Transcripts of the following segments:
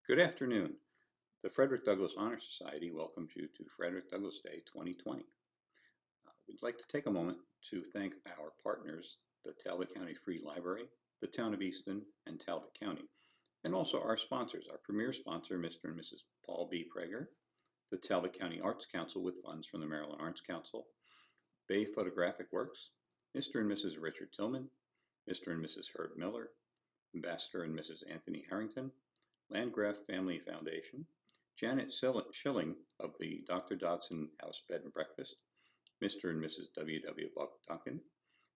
Good afternoon. The Frederick Douglass Honor Society welcomes you to Frederick Douglass Day 2020. We'd like to take a moment to thank our partners, the Talbot County Free Library, the Town of Easton, and Talbot County, and also our sponsors, our premier sponsor, Mr. and Mrs. Paul B. Prager, the Talbot County Arts Council with funds from the Maryland Arts Council, Bay Photographic Works, Mr. and Mrs. Richard Tillman, Mr. and Mrs. Herb Miller, Ambassador and Mrs. Anthony Harrington, Landgraf Family Foundation, Janet Schilling of the Dr. Dodson House Bed and Breakfast, Mr. and Mrs. W. Buck Duncan,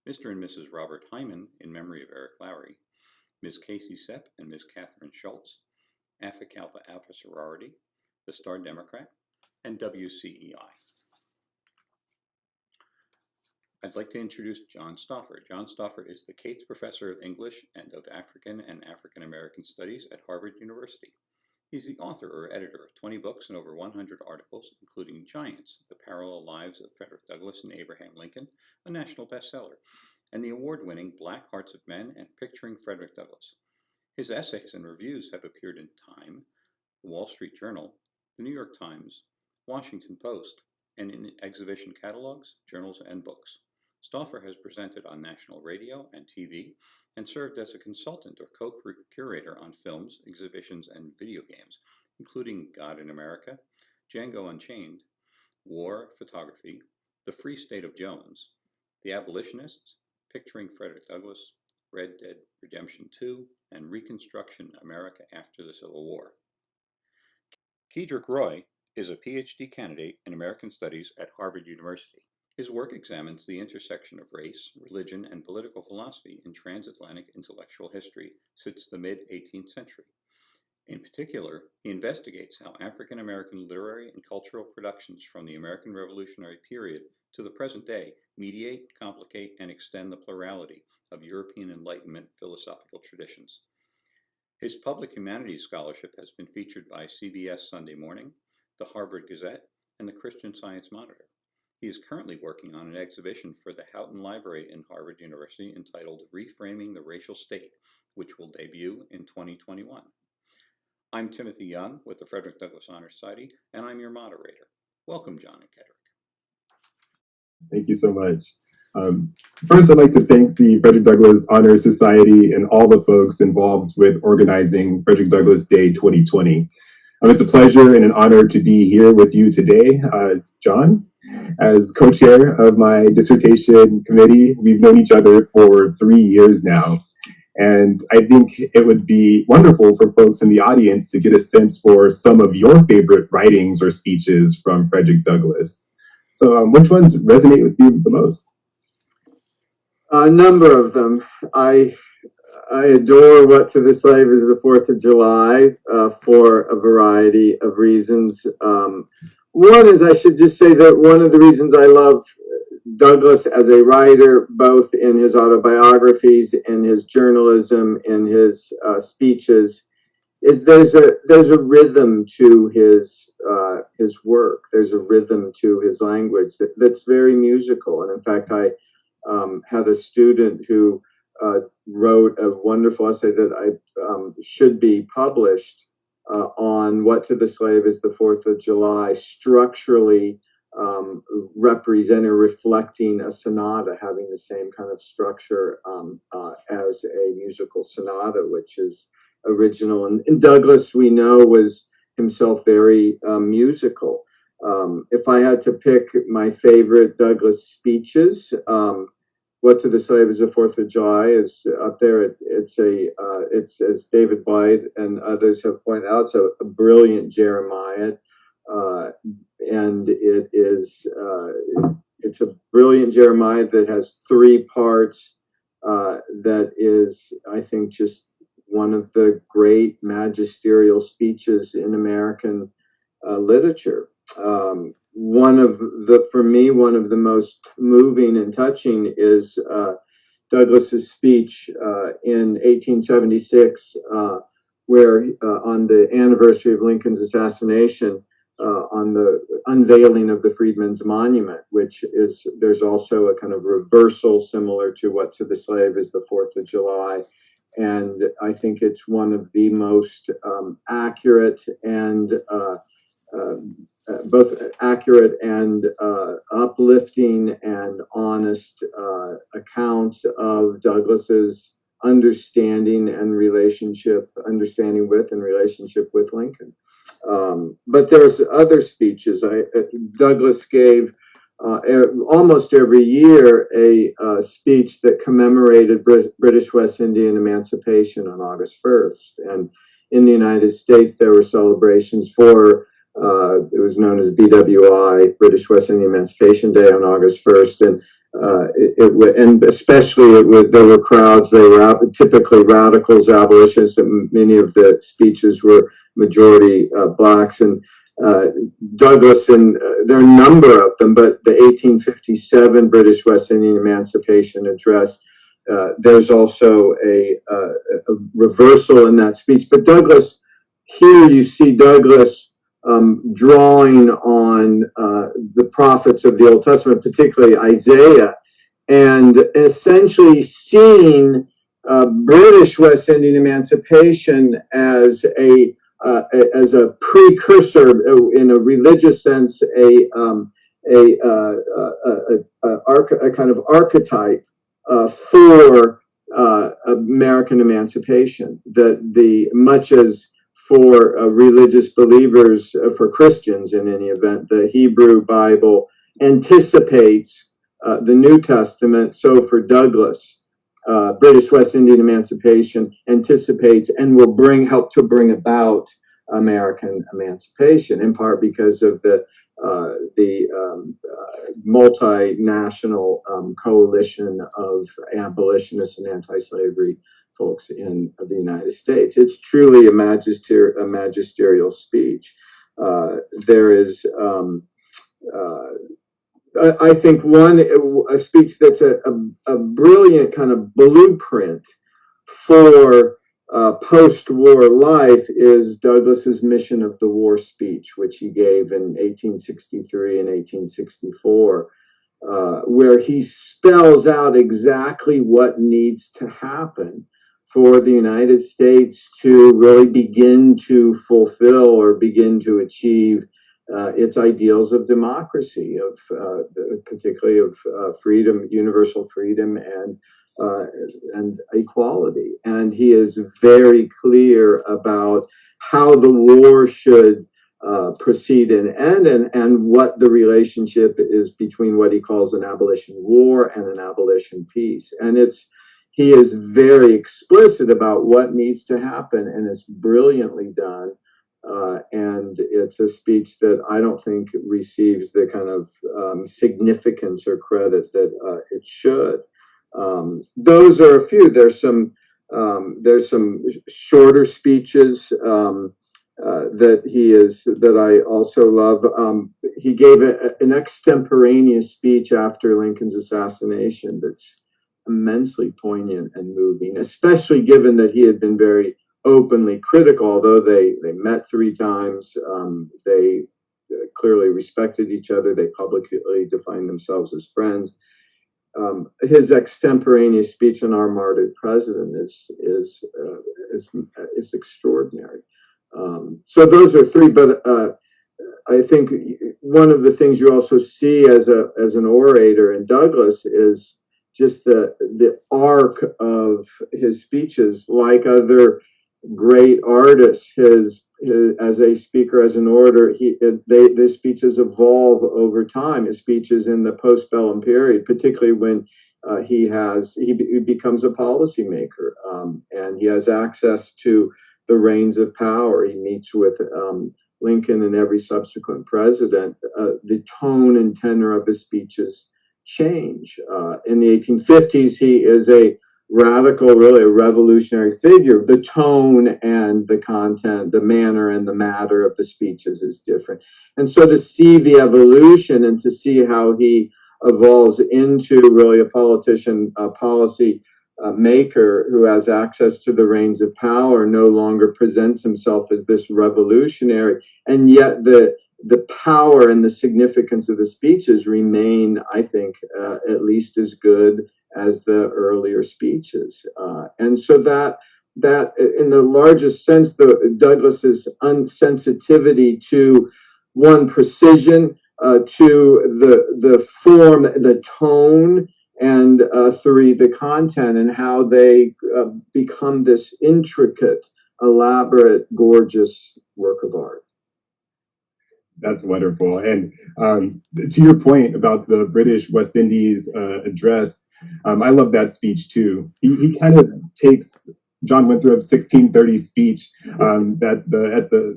Mr. and Mrs. Robert Hyman in memory of Eric Lowry, Ms. Casey Sepp and Ms. Catherine Schultz, Alpha Kappa Alpha Sorority, the Star Democrat, and WCEI. I'd like to introduce John Stauffer. John Stauffer is the Cates Professor of English and of African and African American Studies at Harvard University. He's the author or editor of 20 books and over 100 articles, including Giants, The Parallel Lives of Frederick Douglass and Abraham Lincoln, a national bestseller, and the award-winning Black Hearts of Men and Picturing Frederick Douglass. His essays and reviews have appeared in Time, The Wall Street Journal, The New York Times, Washington Post, and in exhibition catalogs, journals, and books. Stauffer has presented on national radio and TV and served as a consultant or co-curator on films, exhibitions, and video games, including God in America, Django Unchained, War Photography, The Free State of Jones, The Abolitionists, Picturing Frederick Douglass, Red Dead Redemption 2, and Reconstruction America After the Civil War. Keidrick Roy is a PhD candidate in American Studies at Harvard University. His work examines the intersection of race, religion, and political philosophy in transatlantic intellectual history since the mid-18th century. In particular, he investigates how African American literary and cultural productions from the American Revolutionary period to the present day mediate, complicate, and extend the plurality of European Enlightenment philosophical traditions. His public humanities scholarship has been featured by CBS Sunday Morning, the Harvard Gazette, and the Christian Science Monitor. He is currently working on an exhibition for the Houghton Library in Harvard University entitled Reframing the Racial State, which will debut in 2021. I'm Timothy Young with the Frederick Douglass Honor Society, and I'm your moderator. Welcome, John and Keidrick. Thank you so much. First, I'd like to thank the Frederick Douglass Honor Society and all the folks involved with organizing Frederick Douglass Day 2020. It's a pleasure and an honor to be here with you today, John. As co-chair of my dissertation committee, we've known each other for 3 years now. And I think it would be wonderful for folks in the audience to get a sense for some of your favorite writings or speeches from Frederick Douglass. So which ones resonate with you the most? A number of them. I adore What to the Slave is the 4th of July for a variety of reasons. One is, I should just say that one of the reasons I love Douglass as a writer, both in his autobiographies, in his journalism, in his speeches, is there's a rhythm to his work. There's a rhythm to his language that's very musical. And in fact, I had a student who wrote a wonderful essay that I should be published on What to the Slave is the 4th of July, structurally representing, reflecting a sonata, having the same kind of structure as a musical sonata, which is original. And Douglass, we know, was himself very musical. If I had to pick my favorite Douglass speeches, What to the Slave is the 4th of July is up there. It's as David White and others have pointed out, it's a brilliant Jeremiad, and it's a brilliant Jeremiad that has 3 parts. That is, I think, just one of the great magisterial speeches in American literature. For me, one of the most moving and touching is Douglass's speech in 1876, where on the anniversary of Lincoln's assassination, on the unveiling of the Freedmen's Monument, which is, there's also a kind of reversal similar to What to the Slave is the 4th of July and I think it's one of the most accurate and both accurate and uplifting and honest accounts of Douglas's understanding with and relationship with Lincoln. But there's other speeches. Douglas gave almost every year a speech that commemorated British West Indian emancipation on August 1st. And in the United States, there were celebrations for it was known as BWI, British West Indian Emancipation Day, on August 1st, and and especially there were crowds. They were typically radicals, abolitionists, and many of the speeches were majority blacks. And Douglas, and there are a number of them, but the 1857 British West Indian Emancipation Address, there's also a reversal in that speech. But Douglas, here you see Douglas drawing on the prophets of the Old Testament, particularly Isaiah, and essentially seeing British West Indian emancipation as a precursor, in a religious sense, a kind of archetype for American emancipation. That much as for religious believers, for Christians in any event, the Hebrew Bible anticipates the New Testament. So for Douglas, British West Indian emancipation anticipates and will help to bring about American emancipation, in part because of the multinational coalition of abolitionists and anti-slavery folks in the United States. It's truly a magisterial speech. There is, I think, a speech that's a brilliant kind of blueprint for post-war life is Douglas's Mission of the War speech, which he gave in 1863 and 1864. Where he spells out exactly what needs to happen for the United States to really begin to fulfill or begin to achieve its ideals of democracy, particularly of freedom, universal freedom, and equality. And he is very clear about how the war should proceed and end, and what the relationship is between what he calls an abolition war and an abolition peace. And he is very explicit about what needs to happen, and it's brilliantly done. And it's a speech that I don't think receives the kind of significance or credit that it should. Those are a few. There's some shorter speeches that I also love. He gave an extemporaneous speech after Lincoln's assassination that's immensely poignant and moving, especially given that he had been very openly critical. Although they met 3 times, they clearly respected each other. They publicly defined themselves as friends. His extemporaneous speech on our martyred president is extraordinary. So those are 3, but I think one of the things you also see as an orator in Douglas is just the arc of his speeches. Like other great artists, as a speaker, as an orator, his speeches evolve over time. His speeches in the postbellum period, particularly when he becomes a policymaker, and he has access to the reins of power. He meets with Lincoln and every subsequent president. The tone and tenor of his speeches change. In the 1850s, he is a radical, really a revolutionary figure. The tone and the content, the manner and the matter of the speeches is different. And so to see the evolution and to see how he evolves into really a politician, a policy maker who has access to the reins of power, no longer presents himself as this revolutionary, and yet the power and the significance of the speeches remain, I think, at least as good as the earlier speeches. And so that in the largest sense, Douglas's unsensitivity to one precision, to the form, the tone, and three, the content, and how they become this intricate, elaborate, gorgeous work of art. That's wonderful. And to your point about the British West Indies address, I love that speech too. He kind of takes John Winthrop's 1630 speech that at the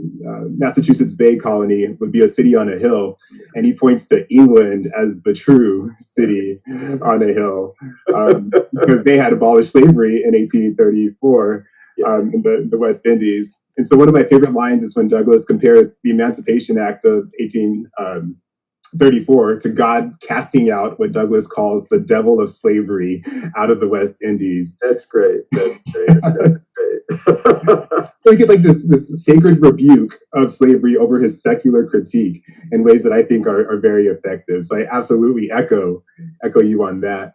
Massachusetts Bay Colony would be a city on a hill, and he points to England as the true city on a hill because they had abolished slavery in 1834 in the West Indies. And so one of my favorite lines is when Douglas compares the Emancipation Act of 1834 to God casting out what Douglas calls the devil of slavery out of the West Indies. That's great. That's great. That's great. We get like this sacred rebuke of slavery over his secular critique in ways that I think are very effective. So I absolutely echo you on that.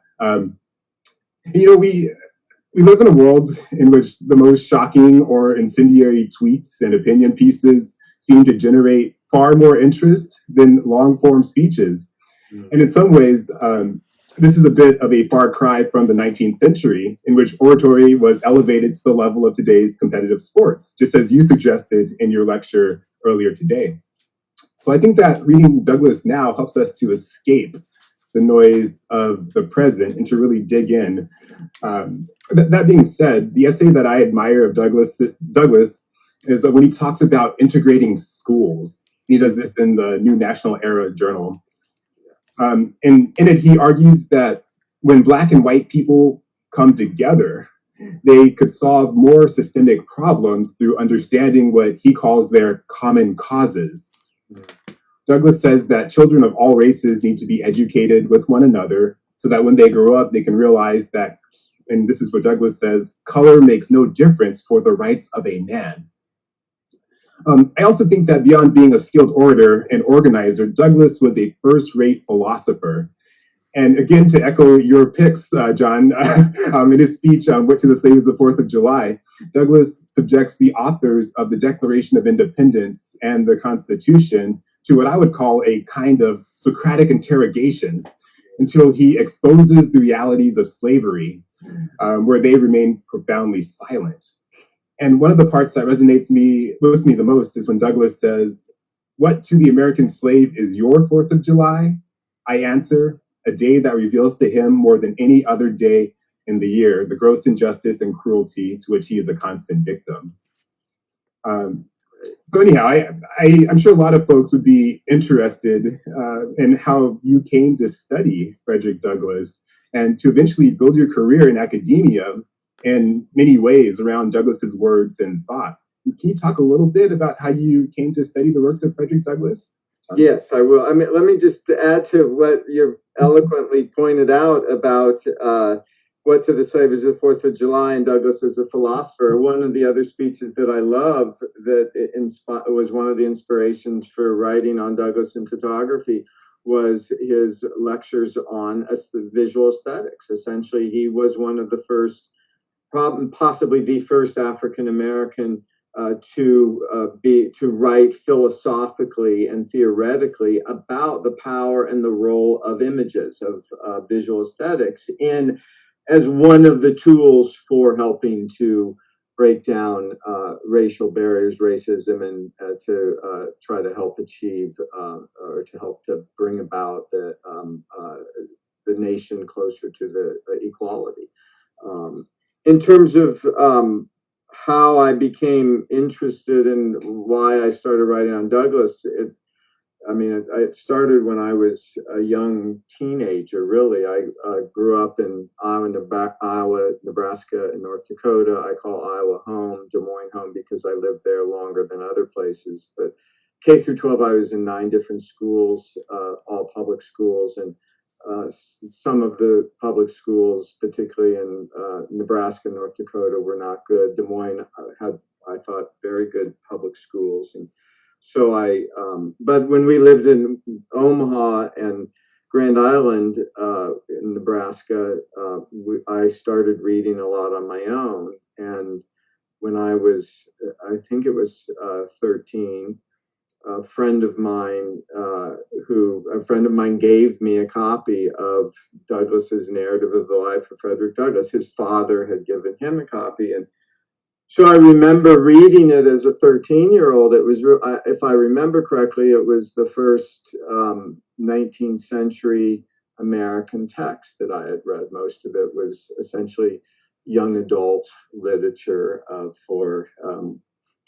We live in a world in which the most shocking or incendiary tweets and opinion pieces seem to generate far more interest than long-form speeches. And in some ways, this is a bit of a far cry from the 19th century, in which oratory was elevated to the level of today's competitive sports, just as you suggested in your lecture earlier today. So I think that reading Douglas now helps us to escape the noise of the present and to really dig in. That being said, the essay that I admire of Douglas is that when he talks about integrating schools. He does this in the New National Era Journal. And in it, he argues that when Black and white people come together, they could solve more systemic problems through understanding what he calls their common causes. Douglas says that children of all races need to be educated with one another so that when they grow up, they can realize that, and this is what Douglas says, color makes no difference for the rights of a man. I also think that beyond being a skilled orator and organizer, Douglas was a first-rate philosopher. And again, to echo your picks, John, in his speech, What to the Slaves the 4th of July, Douglas subjects the authors of the Declaration of Independence and the Constitution to what I would call a kind of Socratic interrogation until he exposes the realities of slavery, where they remain profoundly silent. And one of the parts that resonates with me the most is when Douglas says, "What to the American slave is your 4th of July? I answer, a day that reveals to him more than any other day in the year, the gross injustice and cruelty to which he is a constant victim." So anyhow, I'm sure a lot of folks would be interested in how you came to study Frederick Douglass and to eventually build your career in academia in many ways around Douglass's words and thought. Can you talk a little bit about how you came to study the works of Frederick Douglass? Yes, I will. I mean, let me just add to what you eloquently pointed out about What to the Slave is the 4th of July and Douglas as a philosopher. One of the other speeches that I love that was one of the inspirations for writing on Douglas and photography was his lectures on visual aesthetics. Essentially, he was one of the first, possibly the first African-American to write philosophically and theoretically about the power and the role of images, of visual aesthetics as one of the tools for helping to break down racial barriers, racism, and to try to help achieve or to help to bring about the nation closer to the equality. In terms of how I became interested and why I started writing on Douglass, it started when I was a young teenager, really. I grew up in Iowa, Nebraska, and North Dakota. I call Iowa home, Des Moines home, because I lived there longer than other places. But K through 12, I was in 9 different schools, all public schools, and some of the public schools, particularly in Nebraska and North Dakota, were not good. Des Moines had, I thought, very good public schools. And so but when we lived in Omaha and Grand Island in Nebraska, I started reading a lot on my own. And when I was, I think it was 13, a friend of mine gave me a copy of Douglas's narrative of the life of Frederick Douglass. His father had given him a copy, and so I remember reading it as a 13-year-old. It was, if I remember correctly, it was the first 19th century American text that I had read. Most of it was essentially young adult literature for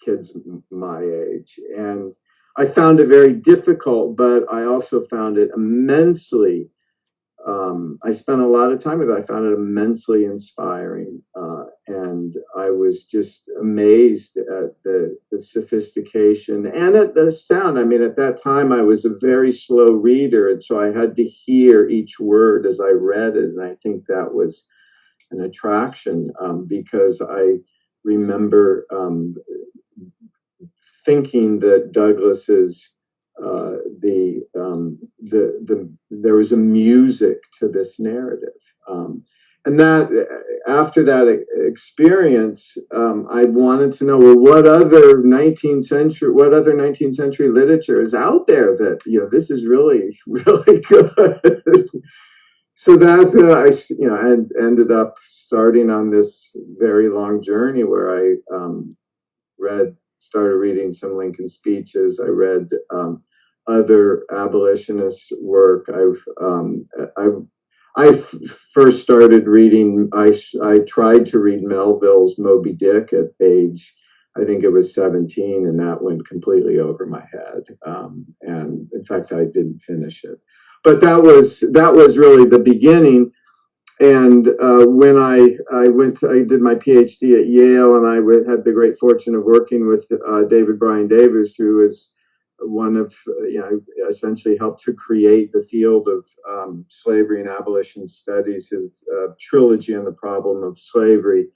kids my age. And I found it very difficult, but I also found it immensely, I spent a lot of time with it. I found it immensely inspiring. And I was just amazed at the sophistication and at the sound. I mean, at that time, I was a very slow reader. And so I had to hear each word as I read it. And I think that was an attraction because I remember thinking that Douglas's there was a music to this narrative, and that after that experience, I wanted to know, well, what other 19th century literature is out there that this is really really good. So that I ended up starting on this very long journey where I started reading some Lincoln speeches. I read other abolitionist work. I first started reading. I tried to read Melville's Moby Dick at age, I think it was 17, and that went completely over my head. And in fact, I didn't finish it. But that was really the beginning. And when I did my PhD at Yale, and I had the great fortune of working with David Bryan Davis, who is one of, essentially helped to create the field of slavery and abolition studies. His trilogy on the problem of slavery,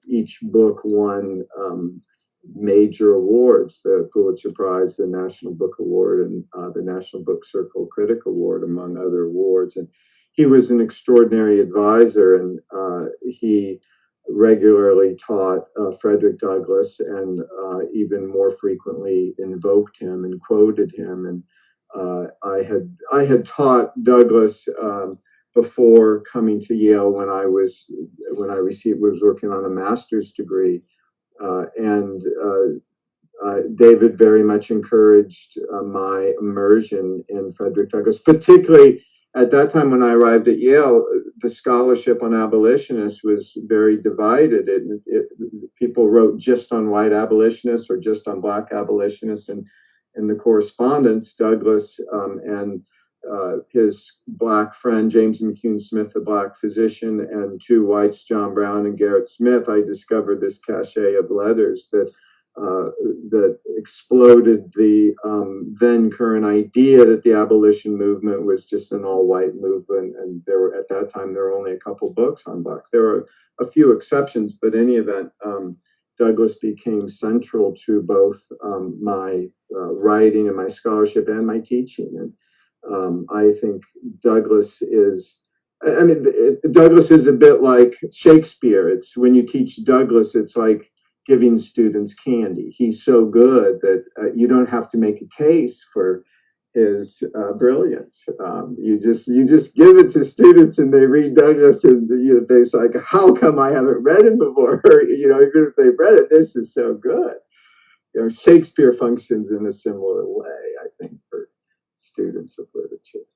each book won major awards: the Pulitzer Prize, the National Book Award, and the National Book Circle Critic Award, among other awards. And he was an extraordinary advisor, and he regularly taught Frederick Douglass, and even more frequently invoked him and quoted him. And I had taught Douglass before coming to Yale when I was working on a master's degree, and David very much encouraged my immersion in Frederick Douglass, particularly at that time when I arrived at Yale. The scholarship on abolitionists was very divided. People wrote just on white abolitionists or just on black abolitionists, and in the correspondence, Douglass and his black friend James McCune Smith, a black physician, and two whites, John Brown and Garrett Smith, I discovered this cache of letters that exploded the then current idea that the abolition movement was just an all-white movement. And at that time there were only a couple books on blacks. There were a few exceptions, but in any event, Douglass became central to both my writing and my scholarship and my teaching. And I think Douglass is a bit like Shakespeare. It's when you teach Douglass, it's like giving students candy. He's so good that you don't have to make a case for his brilliance. You just give it to students, and they read Douglass, and they say, like, "How come I haven't read him before?" Even if they've read it, this is so good. Shakespeare functions in a similar way, I think, for students of literature.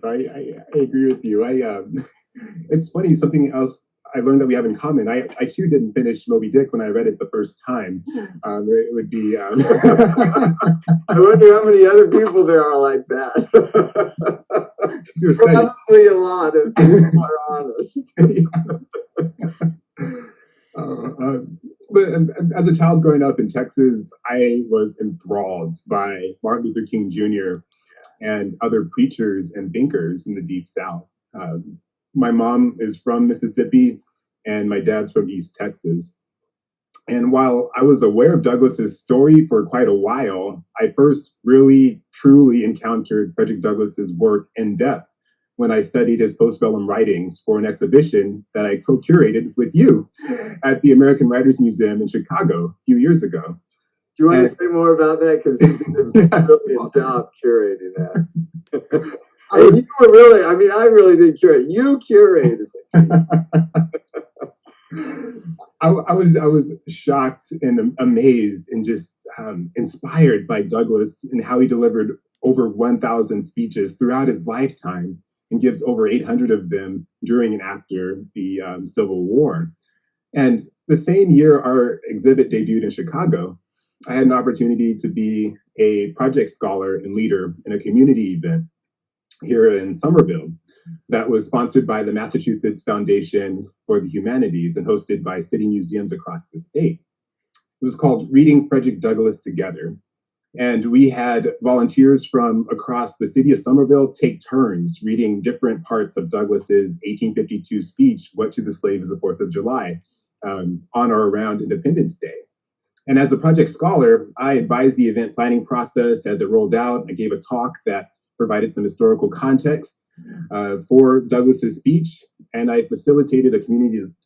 I agree with you. It's funny, something else I learned that we have in common. I too didn't finish Moby Dick when I read it the first time. It would be. I wonder how many other people there are like that. Probably a lot, if people are honest. But as a child growing up in Texas, I was enthralled by Martin Luther King Jr. and other preachers and thinkers in the Deep South. My mom is from Mississippi, and my dad's from East Texas. And while I was aware of Douglass's story for quite a while, I first really, truly encountered Frederick Douglass's work in depth when I studied his postbellum writings for an exhibition that I co-curated with you at the American Writers Museum in Chicago a few years ago. Do you want to say more about that? Because you did a brilliant job curating that. And you were really, I mean, I really did curate. You curated it. I was shocked and amazed and just inspired by Douglass and how he delivered over 1,000 speeches throughout his lifetime and gives over 800 of them during and after the Civil War. And the same year our exhibit debuted in Chicago, I had an opportunity to be a project scholar and leader in a community event here in Somerville that was sponsored by the Massachusetts Foundation for the Humanities and hosted by city museums across the state. It was called Reading Frederick Douglass Together. And we had volunteers from across the city of Somerville take turns reading different parts of Douglass's 1852 speech, What to the Slave is the 4th of July, on or around Independence Day. And as a project scholar, I advised the event planning process as it rolled out. I gave a talk that provided some historical context for Douglass's speech, and I facilitated a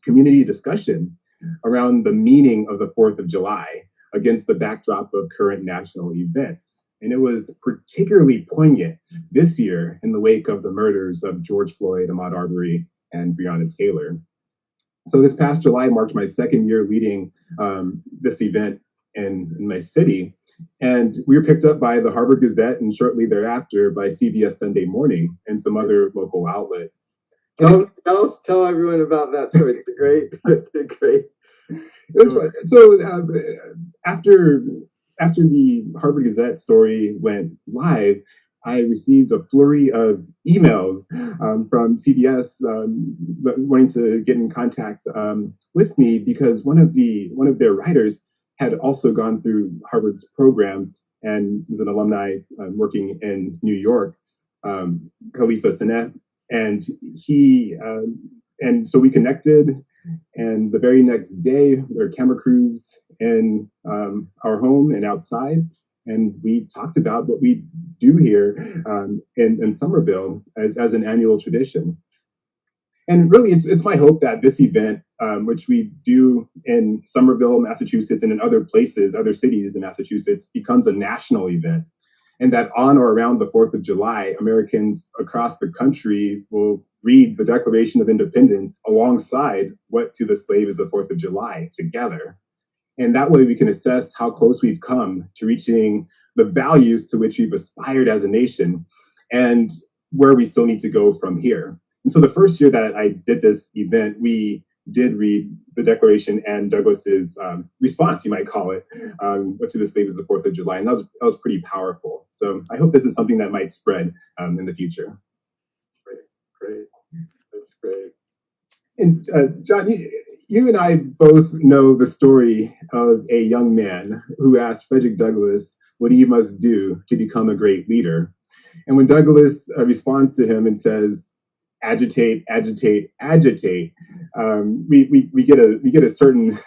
community discussion around the meaning of the 4th of July against the backdrop of current national events. And it was particularly poignant this year in the wake of the murders of George Floyd, Ahmaud Arbery, and Breonna Taylor. So this past July marked my second year leading this event in my city. And we were picked up by the Harvard Gazette and shortly thereafter by CBS Sunday Morning and some other local outlets. Tell everyone about that story. It's great. It was fun. So after the Harvard Gazette story went live, I received a flurry of emails from CBS wanting to get in contact with me because one of their writers had also gone through Harvard's program and was an alumni working in New York, Khalifa Saneh, and so we connected. And the very next day, there were camera crews in our home and outside, and we talked about what we do here in Somerville as an annual tradition. And really, it's my hope that this event, which we do in Somerville, Massachusetts, and in other places, other cities in Massachusetts, becomes a national event. And that on or around the 4th of July, Americans across the country will read the Declaration of Independence alongside What to the Slave is the 4th of July together. And that way we can assess how close we've come to reaching the values to which we've aspired as a nation and where we still need to go from here. And so the first year that I did this event, we did read the Declaration and Douglass's response, you might call it, What to the Slave is the 4th of July. And that was pretty powerful. So I hope this is something that might spread in the future. Great. That's great. And John, you and I both know the story of a young man who asked Frederick Douglass what he must do to become a great leader. And when Douglass responds to him and says, agitate, agitate, agitate, we get a certain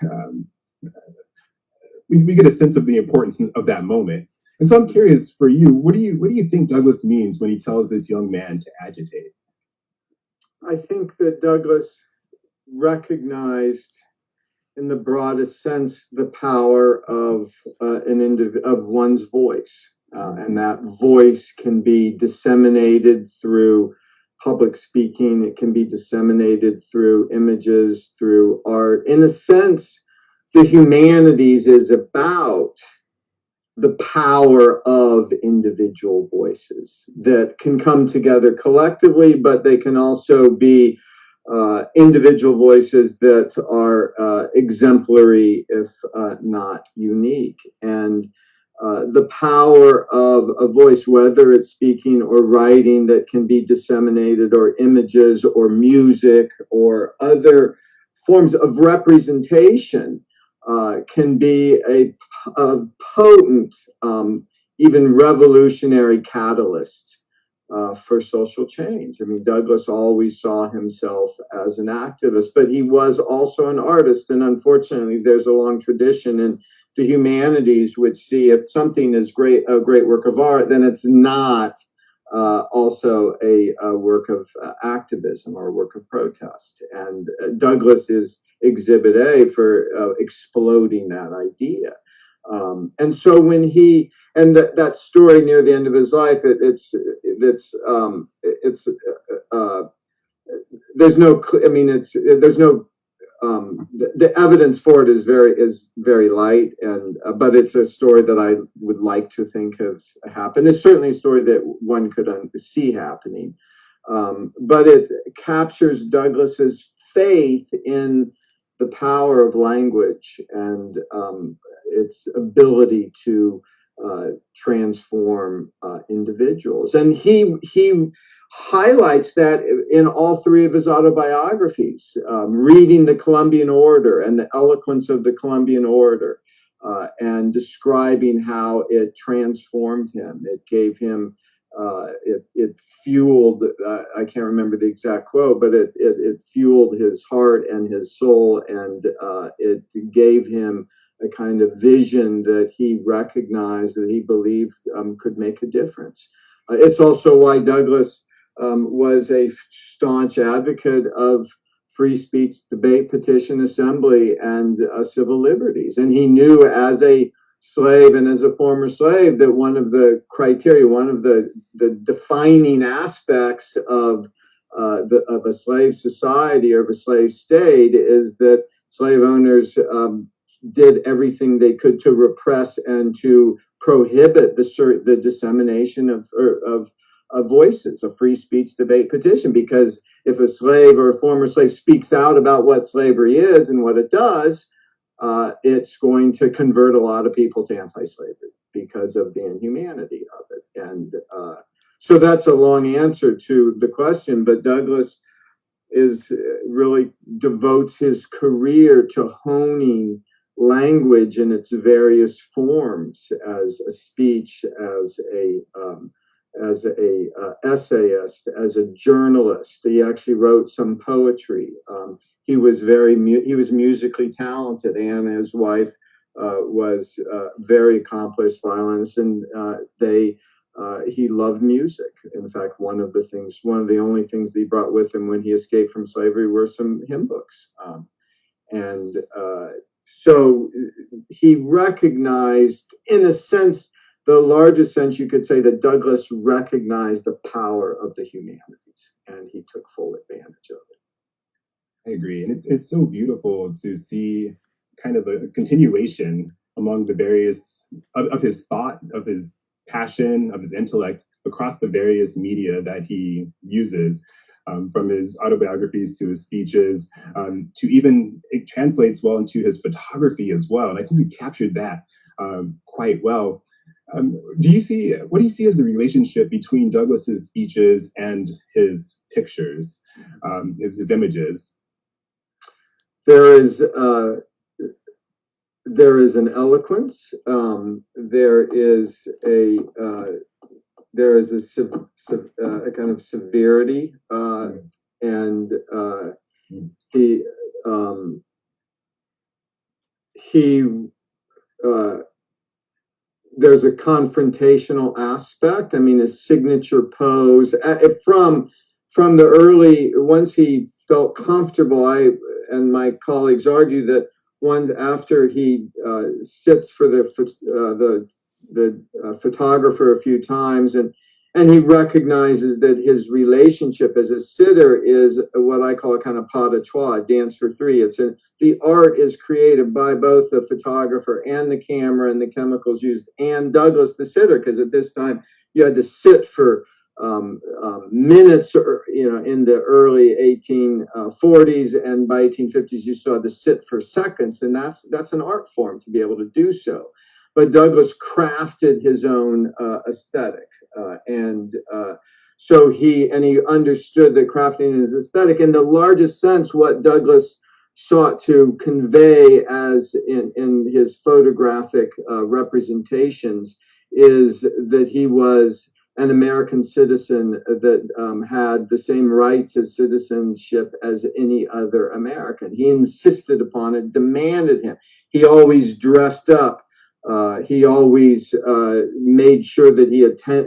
we get a sense of the importance of that moment. And so I'm curious for you, what do you think Douglass means when he tells this young man to agitate? I think that Douglass recognized, in the broadest sense, the power of of one's voice, and that voice can be disseminated through public speaking. It can be disseminated through images, through art. In a sense, the humanities is about the power of individual voices that can come together collectively, but they can also be individual voices that are exemplary, if not unique. And the power of a voice, whether it's speaking or writing, that can be disseminated, or images or music or other forms of representation, can be a potent, even revolutionary catalyst for social change. I mean, Douglass always saw himself as an activist, but he was also an artist. And unfortunately, there's a long tradition in the humanities which see if something is a great work of art, then it's not also a work of activism or a work of protest. And Douglass is exhibit A for exploding that idea. And so when that story near the end of his life, there's no, I mean, there's no, the evidence for it is very light, and but it's a story that I would like to think has happened. It's certainly a story that one could see happening, but it captures Douglass's faith in the power of language and its ability to transform individuals, and he highlights that in all three of his autobiographies, reading the Columbian Order and the eloquence of the Columbian Order, and describing how it transformed him. It gave him, it fueled, I can't remember the exact quote, but it fueled his heart and his soul, and it gave him a kind of vision that he recognized, that he believed could make a difference. It's also why Douglass was a staunch advocate of free speech, debate, petition, assembly, and civil liberties. And he knew as a slave and as a former slave that one of the criteria, one of the defining aspects of a slave society or of a slave state is that slave owners did everything they could to repress and to prohibit the dissemination of voices, of free speech, debate, petition, because if a slave or a former slave speaks out about what slavery is and what it does, it's going to convert a lot of people to anti-slavery because of the inhumanity of it. And so that's a long answer to the question, but Douglass really devotes his career to honing language in its various forms, as a speech, as a essayist, as a journalist. He actually wrote some poetry. He was musically talented. Anne, his wife, was very accomplished violinist, and he loved music. In fact, one of the only things that he brought with him when he escaped from slavery were some hymn books. So he recognized, in a sense, the largest sense you could say, that Douglass recognized the power of the humanities, and he took full advantage of it. I agree. And it's so beautiful to see kind of a continuation among the various of his thought, of his passion, of his intellect across the various media that he uses. From his autobiographies to his speeches, to even it translates well into his photography as well. And I think you captured that quite well. What do you see as the relationship between Douglass's speeches and his pictures, his images? There is an eloquence. There is a kind of severity, and there's a confrontational aspect. I mean, his signature pose from the early, once he felt comfortable, and my colleagues argue that after he sits for the photographer a few times, and he recognizes that his relationship as a sitter is what I call a kind of pas de trois, a dance for three. The art is created by both the photographer and the camera and the chemicals used, and Douglass the sitter, because at this time you had to sit for minutes, or in the early 1840s, and by 1850s you still had to sit for seconds, and that's an art form to be able to do so. But Douglass crafted his own aesthetic, so he understood that crafting is aesthetic. In the largest sense, what Douglass sought to convey as in his photographic representations is that he was an American citizen that had the same rights as citizenship as any other American. He insisted upon it, demanded him. He always dressed up. He always made sure that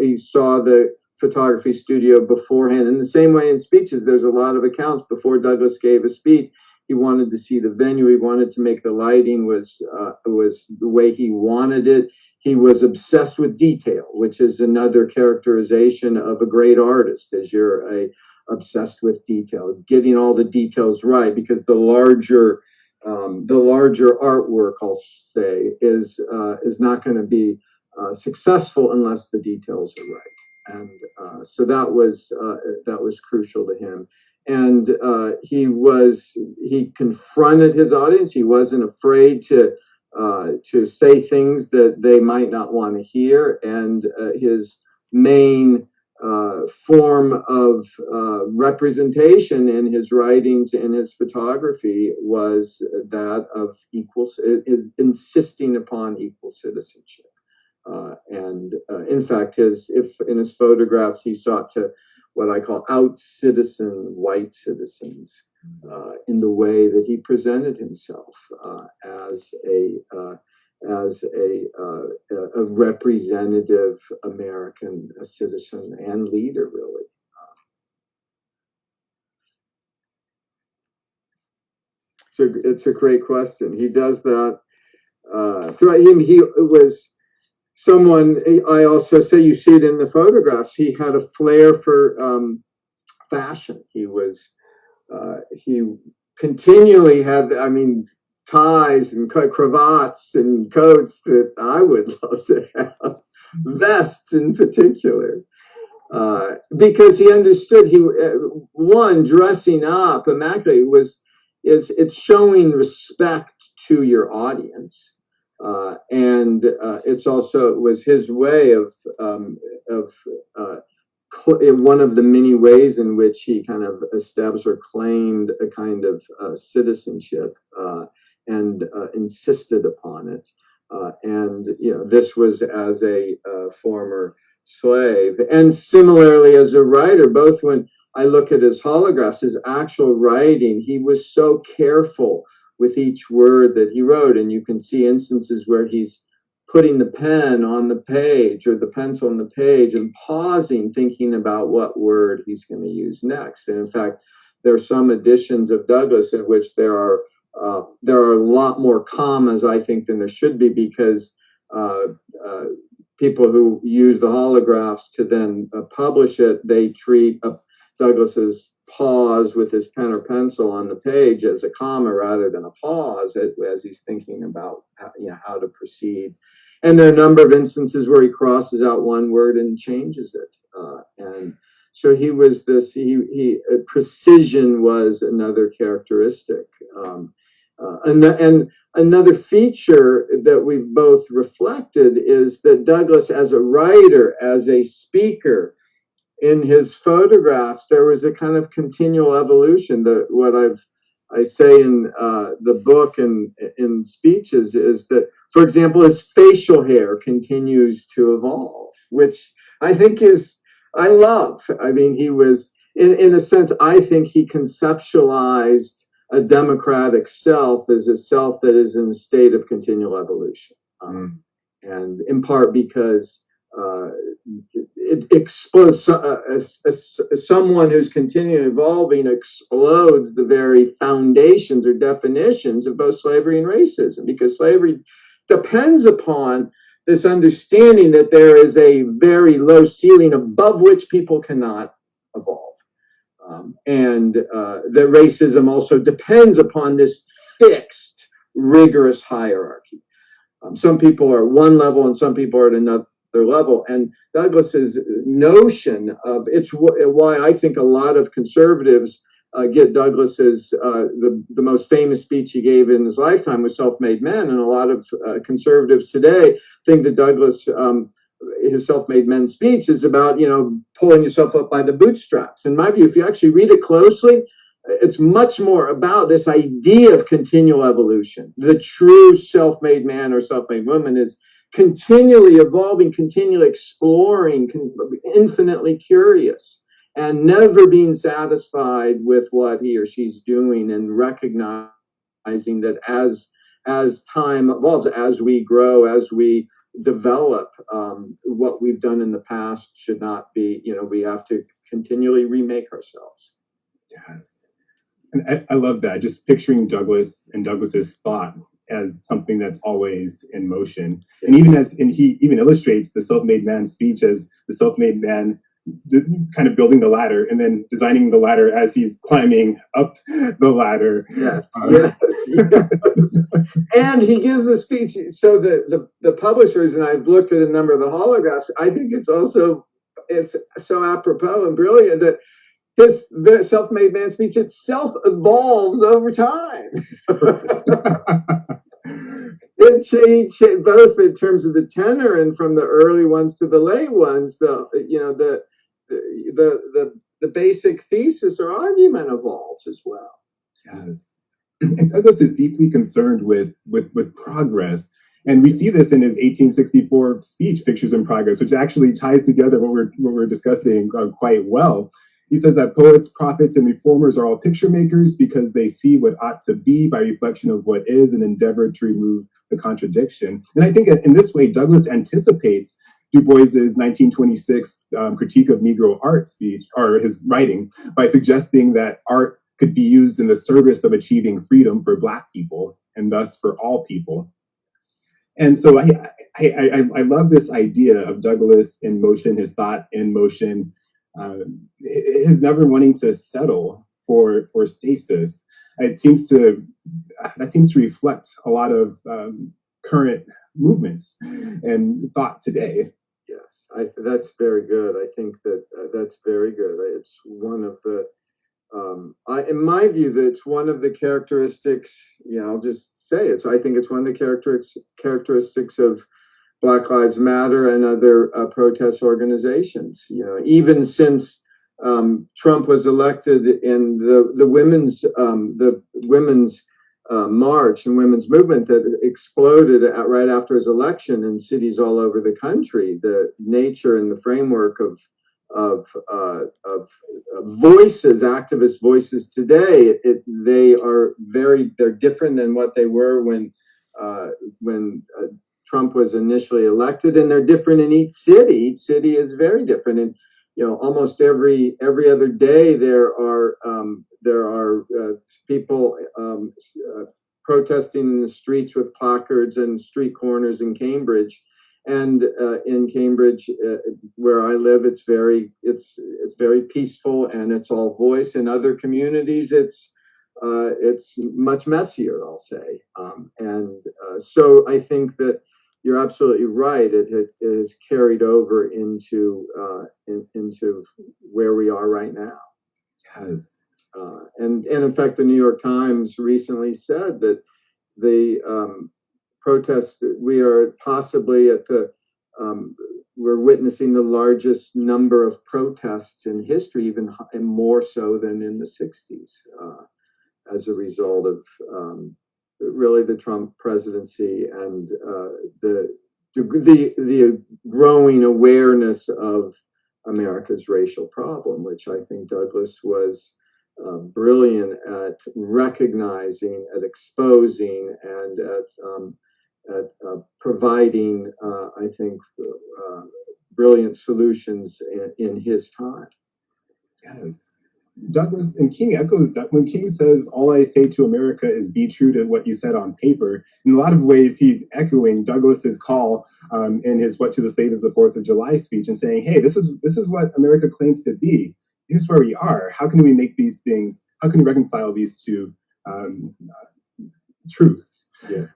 he saw the photography studio beforehand. In the same way in speeches, there's a lot of accounts before Douglas gave a speech. He wanted to see the venue. He wanted to make the lighting was the way he wanted it. He was obsessed with detail, which is another characterization of a great artist, as you're obsessed with detail, getting all the details right, because the larger artwork, I'll say, is not going to be successful unless the details are right. And so that was crucial to him. And he confronted his audience. He wasn't afraid to say things that they might not want to hear. And his main form of representation in his writings and his photography was that of is insisting upon equal citizenship. In fact, in his photographs, he sought to what I call out-citizen white citizens in the way that he presented himself as a representative American citizen and leader, really. So it's a great question. He does that throughout him. He was someone, I also say, you see it in the photographs, he had a flair for fashion. He continually had, ties and cravats and coats that I would love to have, vests in particular, because he understood dressing up immaculately it's showing respect to your audience. And it was his way of one of the many ways in which he kind of established or claimed a kind of citizenship and insisted upon it. And this was as a former slave, and similarly as a writer. Both when I look at his holographs, his actual writing, he was so careful with each word that he wrote. And you can see instances where he's putting the pen on the page or the pencil on the page and pausing, thinking about what word he's going to use next. And in fact, there are some editions of Douglas in which there are a lot more commas, I think, than there should be, because people who use the holographs to then publish it, they treat Douglas's pause with his pen or pencil on the page as a comma rather than a pause as he's thinking about how to proceed. And there are a number of instances where he crosses out one word and changes it. And so he was precision was another characteristic. And another feature that we've both reflected is that Douglas, as a writer, as a speaker, in his photographs, there was a kind of continual evolution. What I say in the book and in speeches is that, for example, his facial hair continues to evolve, which I think I love. I mean, he was, in a sense, I think he conceptualized a democratic self as a self that is in a state of continual evolution. And in part because it explodes, someone who's continually evolving explodes the very foundations or definitions of both slavery and racism, because slavery depends upon this understanding that there is a very low ceiling above which people cannot evolve. And that racism also depends upon this fixed, rigorous hierarchy. Some people are at one level and some people are at another level. And Douglas's notion of it's why I think a lot of conservatives get Douglas's the most famous speech he gave in his lifetime was Self-Made Men, and a lot of conservatives today think that Douglas his Self-Made Men speech is about pulling yourself up by the bootstraps. In my view, if you actually read it closely, it's much more about this idea of continual evolution. The true self-made man or self-made woman is continually evolving, continually exploring, infinitely curious, and never being satisfied with what he or she's doing, and recognizing that as time evolves, as we grow, as we develop, what we've done in the past should not be, we have to continually remake ourselves. Yes. And I love that. Just picturing Douglas and Douglas's thought as something that's always in motion. And he even illustrates the self-made man speech as the self-made man kind of building the ladder and then designing the ladder as he's climbing up the ladder. Yes. And he gives the speech. So the publishers, and I've looked at a number of the holographs, I think it's so apropos and brilliant that his self-made man speech itself evolves over time. It changed both in terms of the tenor, and from the early ones to the late ones, the basic thesis or argument evolves as well. Yes. And Douglas is deeply concerned with progress. And we see this in his 1864 speech, Pictures in Progress, which actually ties together what we're discussing quite well. He says that poets, prophets, and reformers are all picture makers because they see what ought to be by reflection of what is and endeavor to remove the contradiction. And I think in this way, Douglas anticipates Du Bois's 1926 critique of Negro art speech, or his writing, by suggesting that art could be used in the service of achieving freedom for Black people and thus for all people. And so I love this idea of Douglas in motion, his thought in motion, his never wanting to settle for stasis. That seems to reflect a lot of current movements and thought today. Yes, that's very good. I think that's very good. It's one of the, in my view, that's one of the characteristics. I'll just say it. So I think it's one of the characteristics of Black Lives Matter and other protest organizations. Even since Trump was elected, in the women's march and women's movement that exploded right after his election in cities all over the country, the nature and the framework of voices, activist voices today, they're different than what they were when Trump was initially elected, and they're different in each city. Each city is very different, and almost every other day there are people protesting in the streets with placards and street corners in Cambridge. And in Cambridge, where I live, it's very peaceful, and it's all voice. In other communities, it's much messier, I'll say. So I think that you're absolutely right. It is carried over into where we are right now. Yes. And in fact, the New York Times recently said that the protests, we are possibly we're witnessing the largest number of protests in history, even more so than in the 60s, as a result of really the Trump presidency and the growing awareness of America's racial problem, which I think Douglas was brilliant at recognizing, at exposing, and at providing, I think, brilliant solutions in his time. Yes. Douglas, and King echoes that when King says, "All I say to America is be true to what you said on paper." In a lot of ways, he's echoing Douglas's call in his "What to the Slave is the 4th of July" speech, and saying, "Hey, this is what America claims to be. Here's where we are. How can we make these things? How can we reconcile these two truths?" Yes.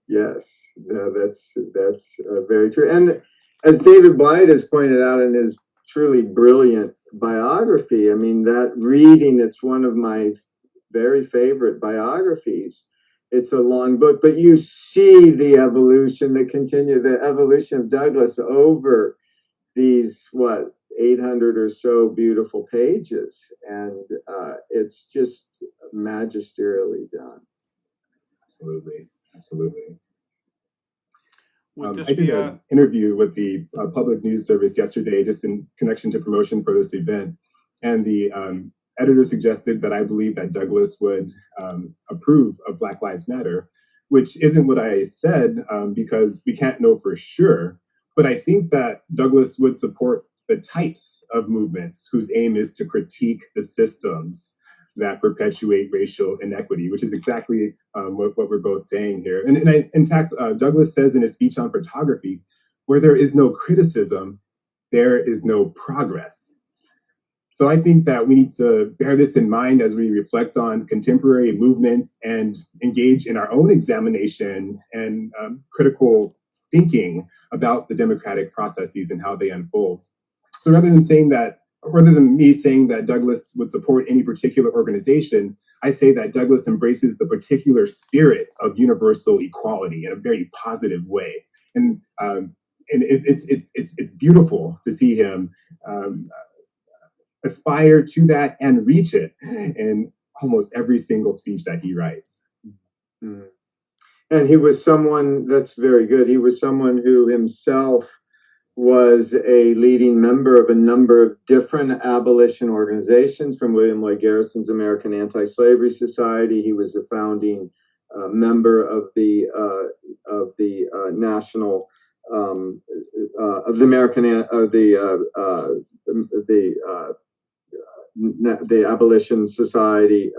Yes. No, that's very true. And as David Blight has pointed out in his truly brilliant biography, I mean, that reading, it's one of my very favorite biographies. It's a long book, but you see the evolution, the evolution of Douglas over these, 800 or so beautiful pages. And it's just magisterially done. Absolutely. Absolutely. Would this I did be an interview with the Public News Service yesterday, just in connection to promotion for this event, and the editor suggested that I believe that Douglas would approve of Black Lives Matter, which isn't what I said because we can't know for sure. But I think that Douglas would support the types of movements whose aim is to critique the systems that perpetuate racial inequity, which is exactly what we're both saying here. In fact, Douglas says in his speech on photography, where there is no criticism, there is no progress. So I think that we need to bear this in mind as we reflect on contemporary movements and engage in our own examination and critical thinking about the democratic processes and how they unfold. So rather than me saying that Douglas would support any particular organization, I say that Douglas embraces the particular spirit of universal equality in a very positive way. And it's beautiful to see him aspire to that and reach it in almost every single speech that he writes. Mm. And he was someone that's very good. He was someone who himself was a leading member of a number of different abolition organizations, from William Lloyd Garrison's American Anti-Slavery Society. He was a founding member of the national of the American of the Abolition Society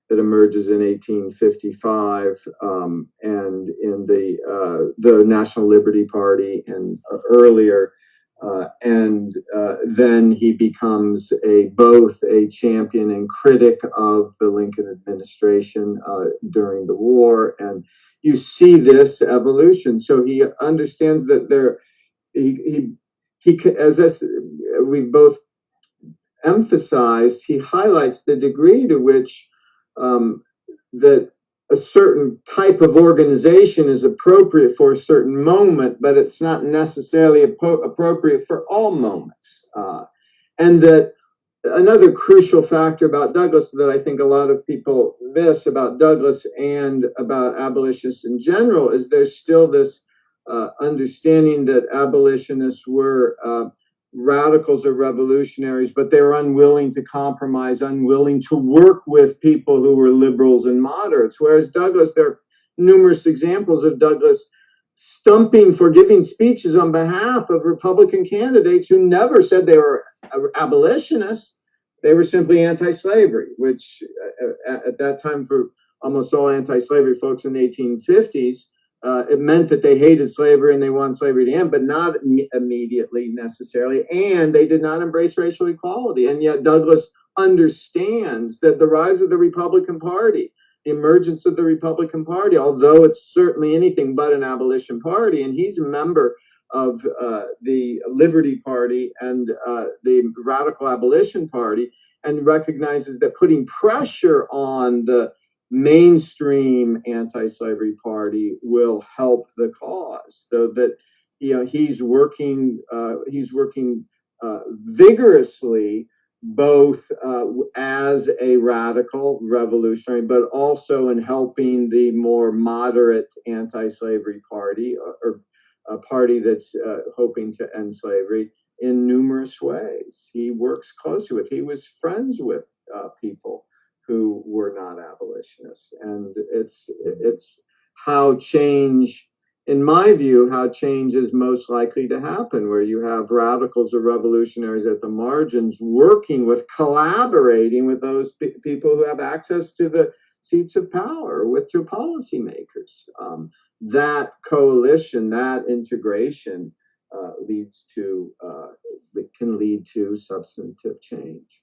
that emerges in 1855, and in the National Liberty Party and earlier, and then he becomes both a champion and critic of the Lincoln administration during the war, and you see this evolution. So he understands that he as we both emphasized, he highlights the degree to which that a certain type of organization is appropriate for a certain moment, but it's not necessarily appropriate for all moments. And that another crucial factor about Douglas that I think a lot of people miss about Douglas and about abolitionists in general is there's still this understanding that abolitionists were radicals or revolutionaries, but they were unwilling to compromise, unwilling to work with people who were liberals and moderates. Whereas Douglas, there are numerous examples of Douglas stumping for giving speeches on behalf of Republican candidates who never said they were abolitionists. They were simply anti-slavery, which at that time for almost all anti-slavery folks in the 1850s, it meant that they hated slavery and they wanted slavery to end, but not immediately necessarily. And they did not embrace racial equality. And yet Douglas understands that the rise of the Republican Party, the emergence of the Republican Party, although it's certainly anything but an abolition party, and he's a member of the Liberty Party and the Radical Abolition Party, and recognizes that putting pressure on the mainstream anti-slavery party will help the cause, so that he's working vigorously, both as a radical revolutionary, but also in helping the more moderate anti-slavery party, or a party that's hoping to end slavery in numerous ways. He works closely with, he was friends with people who were not abolitionists. And it's how change, in my view, how change is most likely to happen, where you have radicals or revolutionaries at the margins working with, collaborating with those people who have access to the seats of power, with your policymakers. That coalition, that integration can lead to substantive change.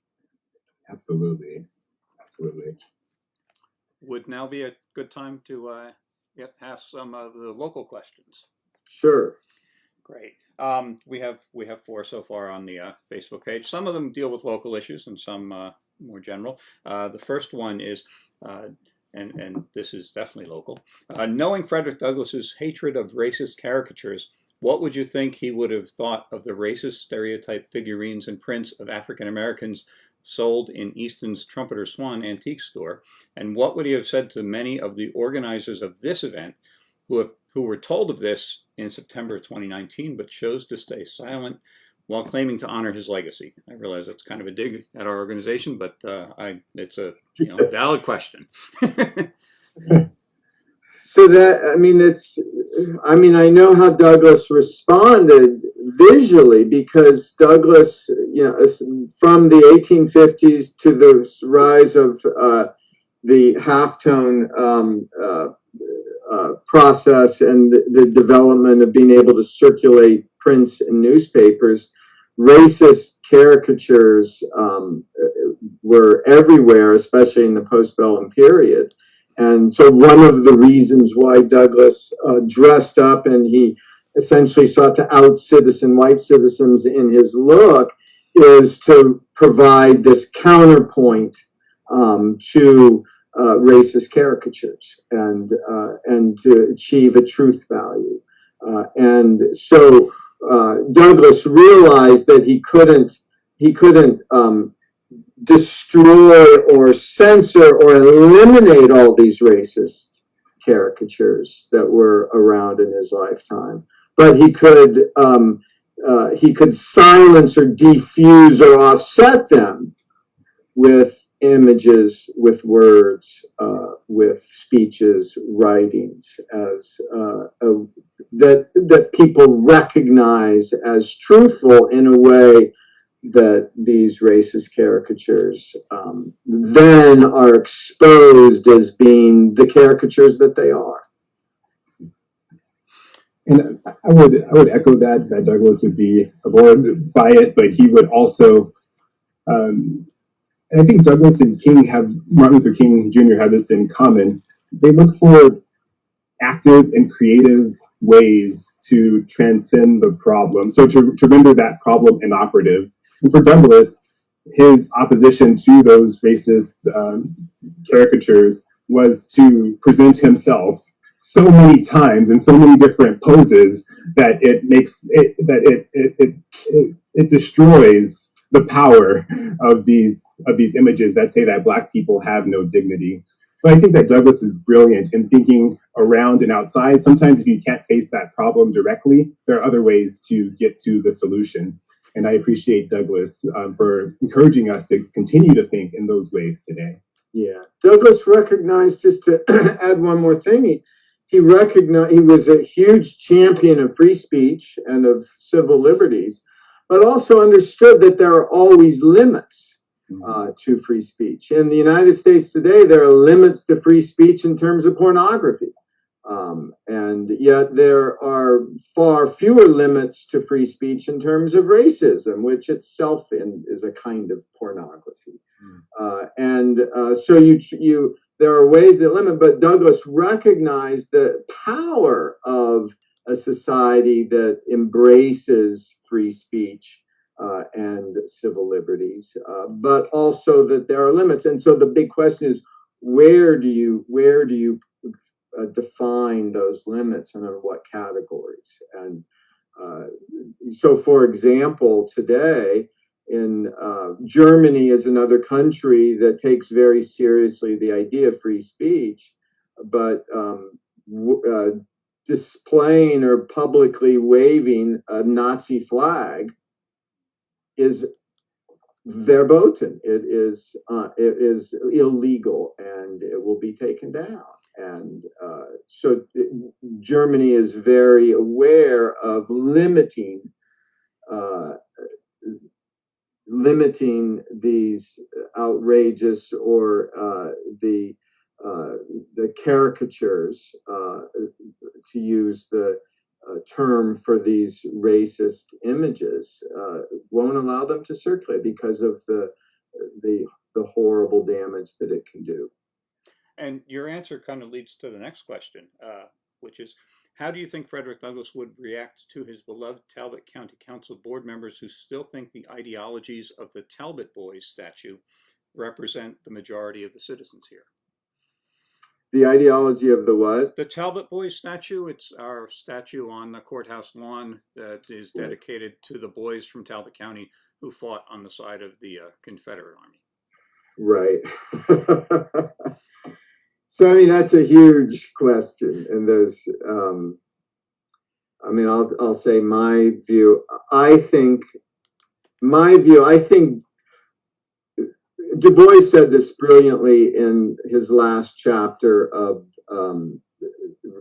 Absolutely. Absolutely. Would now be a good time to ask some of the local questions? Sure. Great. We have 4 so far on the Facebook page. Some of them deal with local issues and some more general. The first one is, and this is definitely local. Knowing Frederick Douglass's hatred of racist caricatures, what would you think he would have thought of the racist stereotype figurines and prints of African Americans sold in Easton's Trumpeter Swan antique store? And what would he have said to many of the organizers of this event who were told of this in September 2019 but chose to stay silent while claiming to honor his legacy? I realize that's kind of a dig at our organization, but it's a valid question. So that, I know how Douglas responded visually, because Douglas, from the 1850s to the rise of the halftone process and the development of being able to circulate prints in newspapers, racist caricatures were everywhere, especially in the postbellum period. And so one of the reasons why Douglas dressed up and he essentially sought to out-citizen white citizens in his look is to provide this counterpoint to racist caricatures and to achieve a truth value. And so Douglas realized that he couldn't destroy or censor or eliminate all these racist caricatures that were around in his lifetime, but he could silence or defuse or offset them with images, with words, with speeches, writings, as that people recognize as truthful in a way that these racist caricatures then are exposed as being the caricatures that they are. And I would echo that Douglas would be abhorred by it, but he would also, and I think Douglas and Martin Luther King Jr. have this in common. They look for active and creative ways to transcend the problem, so to render that problem inoperative. And for Douglas, his opposition to those racist caricatures was to present himself so many times in so many different poses that it destroys the power of these images that say that Black people have no dignity. So I think that Douglas is brilliant in thinking around and outside. Sometimes if you can't face that problem directly, there are other ways to get to the solution. And I appreciate Douglas for encouraging us to continue to think in those ways today. Yeah, Douglas recognized, just to add one more thing, he recognized he was a huge champion of free speech and of civil liberties, but also understood that there are always limits to free speech. In the United States today, there are limits to free speech in terms of pornography. And yet there are far fewer limits to free speech in terms of racism, which itself is a kind of pornography. So there are ways that limit, but Douglas recognized the power of a society that embraces free speech and civil liberties, but also that there are limits. And so the big question is, where do you define those limits and in what categories? And so, for example, today in Germany is another country that takes very seriously the idea of free speech, but displaying or publicly waving a Nazi flag is verboten. It is illegal, and it will be taken down. And so Germany is very aware of limiting these outrageous or the caricatures, to use the term for these racist images, won't allow them to circulate because of the horrible damage that it can do. And your answer kind of leads to the next question, which is, how do you think Frederick Douglass would react to his beloved Talbot County Council board members who still think the ideologies of the Talbot Boys statue represent the majority of the citizens here? The ideology of the what? The Talbot Boys statue, it's our statue on the courthouse lawn that is dedicated to the boys from Talbot County who fought on the side of the Confederate Army. Right. So, I mean, that's a huge question. And there's, I mean, I'll say my view. I think Du Bois said this brilliantly in his last chapter of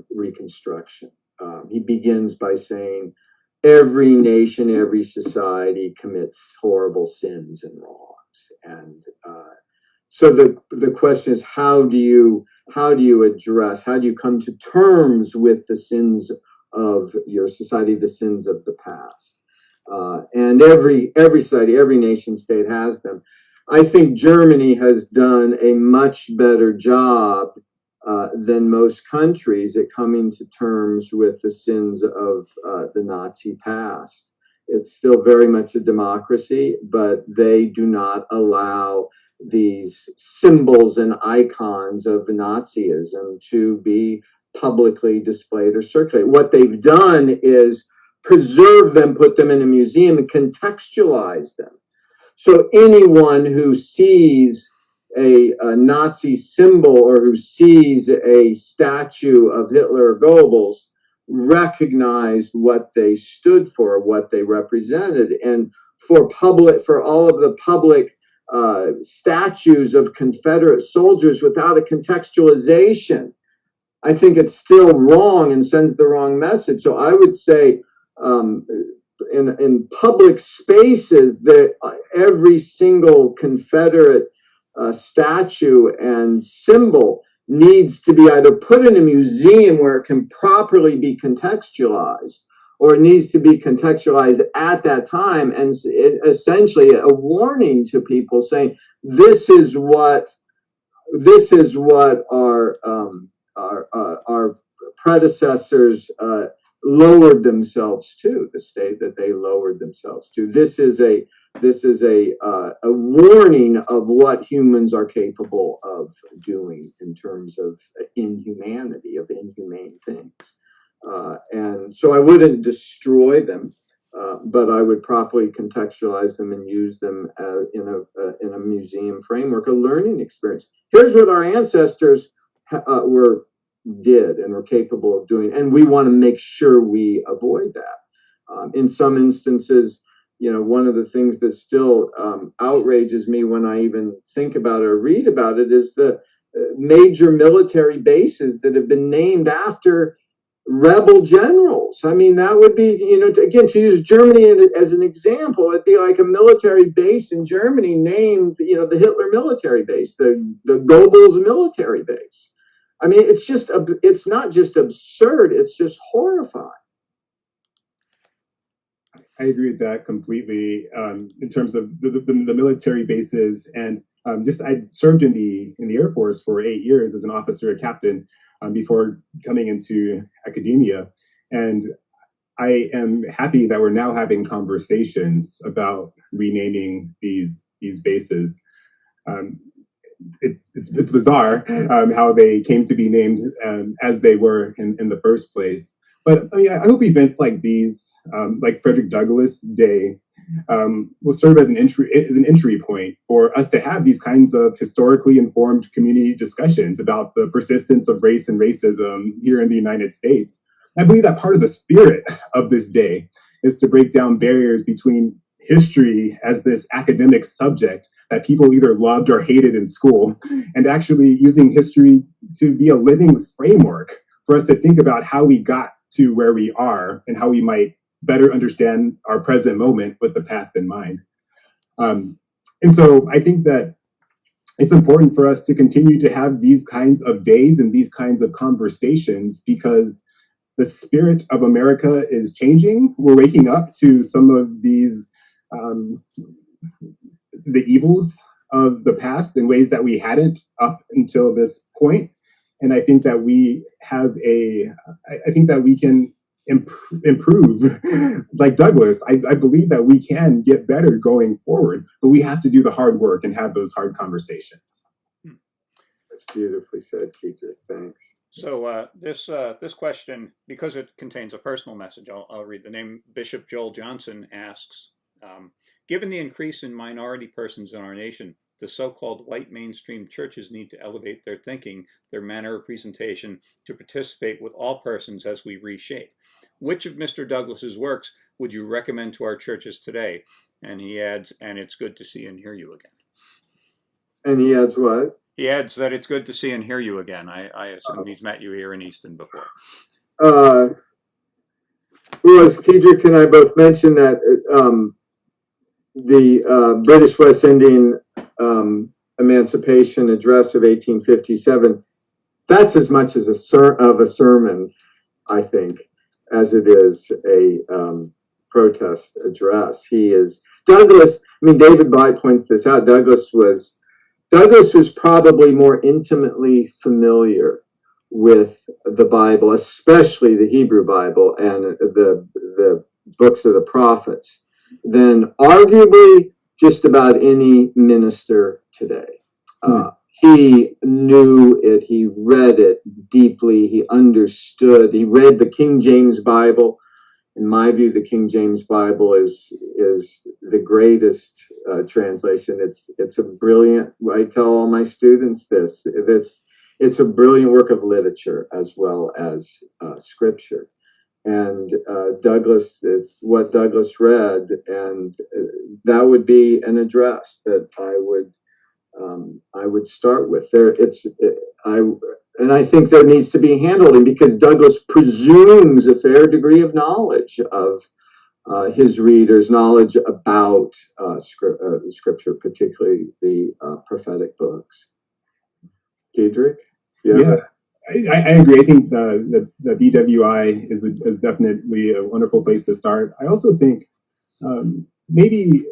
Reconstruction. He begins by saying, every nation, every society commits horrible sins and wrongs. And so the question is, how do you come to terms with the sins of your society, the sins of the past? And every society, every nation state has them. I think Germany has done a much better job than most countries at coming to terms with the sins of the Nazi past. It's still very much a democracy, but they do not allow these symbols and icons of Nazism to be publicly displayed or circulated. What they've done is preserve them, put them in a museum, and contextualize them. So anyone who sees a Nazi symbol or who sees a statue of Hitler or Goebbels recognized what they stood for, what they represented. And for all of the public statues of Confederate soldiers without a contextualization, I think it's still wrong and sends the wrong message. So I would say in public spaces that every single Confederate statue and symbol needs to be either put in a museum where it can properly be contextualized, or it needs to be contextualized at that time, and essentially a warning to people saying, this is what our predecessors lowered themselves to, the state that they lowered themselves to. This is a warning of what humans are capable of doing in terms of inhumanity, of inhumane things. And so I wouldn't destroy them, but I would properly contextualize them and use them in a museum framework, a learning experience. Here's what our ancestors did and were capable of doing, and we want to make sure we avoid that. In some instances, one of the things that still outrages me when I even think about it or read about it is the major military bases that have been named after rebel generals. I mean, that would be, again, to use Germany as an example, it'd be like a military base in Germany named, the Hitler military base, the Goebbels military base. I mean, it's not just absurd, it's just horrifying. I agree with that completely in terms of the military bases. And I served in the Air Force for 8 years as an officer, a captain, before coming into academia. And I am happy that we're now having conversations about renaming these bases. It's bizarre how they came to be named as they were in the first place. But I mean, I hope events like these, like Frederick Douglass Day, will serve as an entry point for us to have these kinds of historically informed community discussions about the persistence of race and racism here in the United States. I believe that part of the spirit of this day is to break down barriers between history as this academic subject that people either loved or hated in school, and actually using history to be a living framework for us to think about how we got to where we are and how we might better understand our present moment with the past in mind. And so I think that it's important for us to continue to have these kinds of days and these kinds of conversations, because the spirit of America is changing. We're waking up to some of these, the evils of the past in ways that we hadn't up until this point. And I think that we can improve like Douglas. I believe that we can get better going forward, but we have to do the hard work and have those hard conversations. That's beautifully said, Keidrick. Thanks. So this question, because it contains a personal message, I'll read the name. Bishop Joel Johnson asks, given the increase in minority persons in our nation, the so-called white mainstream churches need to elevate their thinking, their manner of presentation, to participate with all persons as we reshape. Which of Mr. Douglas's works would you recommend to our churches today? And he adds, and it's good to see and hear you again. And he adds what? He adds that it's good to see and hear you again. I assume he's met you here in Easton before. Well, as Keidrick and I both mentioned that the British West Indian Emancipation Address of 1857, that's as much as a sermon, I think, as it is a protest address. Douglas, I mean, David Bly points this out, Douglas was probably more intimately familiar with the Bible, especially the Hebrew Bible and the books of the prophets, than arguably just about any minister today. He knew it, he read it deeply, he understood, he read the King James Bible. In my view, the King James Bible is the greatest translation. It's a brilliant. I tell all my students this. It's a brilliant work of literature as well as scripture. And Douglas is what Douglas read, and that would be an address that I would start with. And I think there needs to be handling, because Douglas presumes a fair degree of knowledge of his readers' knowledge about scripture, particularly the prophetic books. Keidrick? Yeah, I agree. I think the BWI is definitely a wonderful place to start. I also think maybe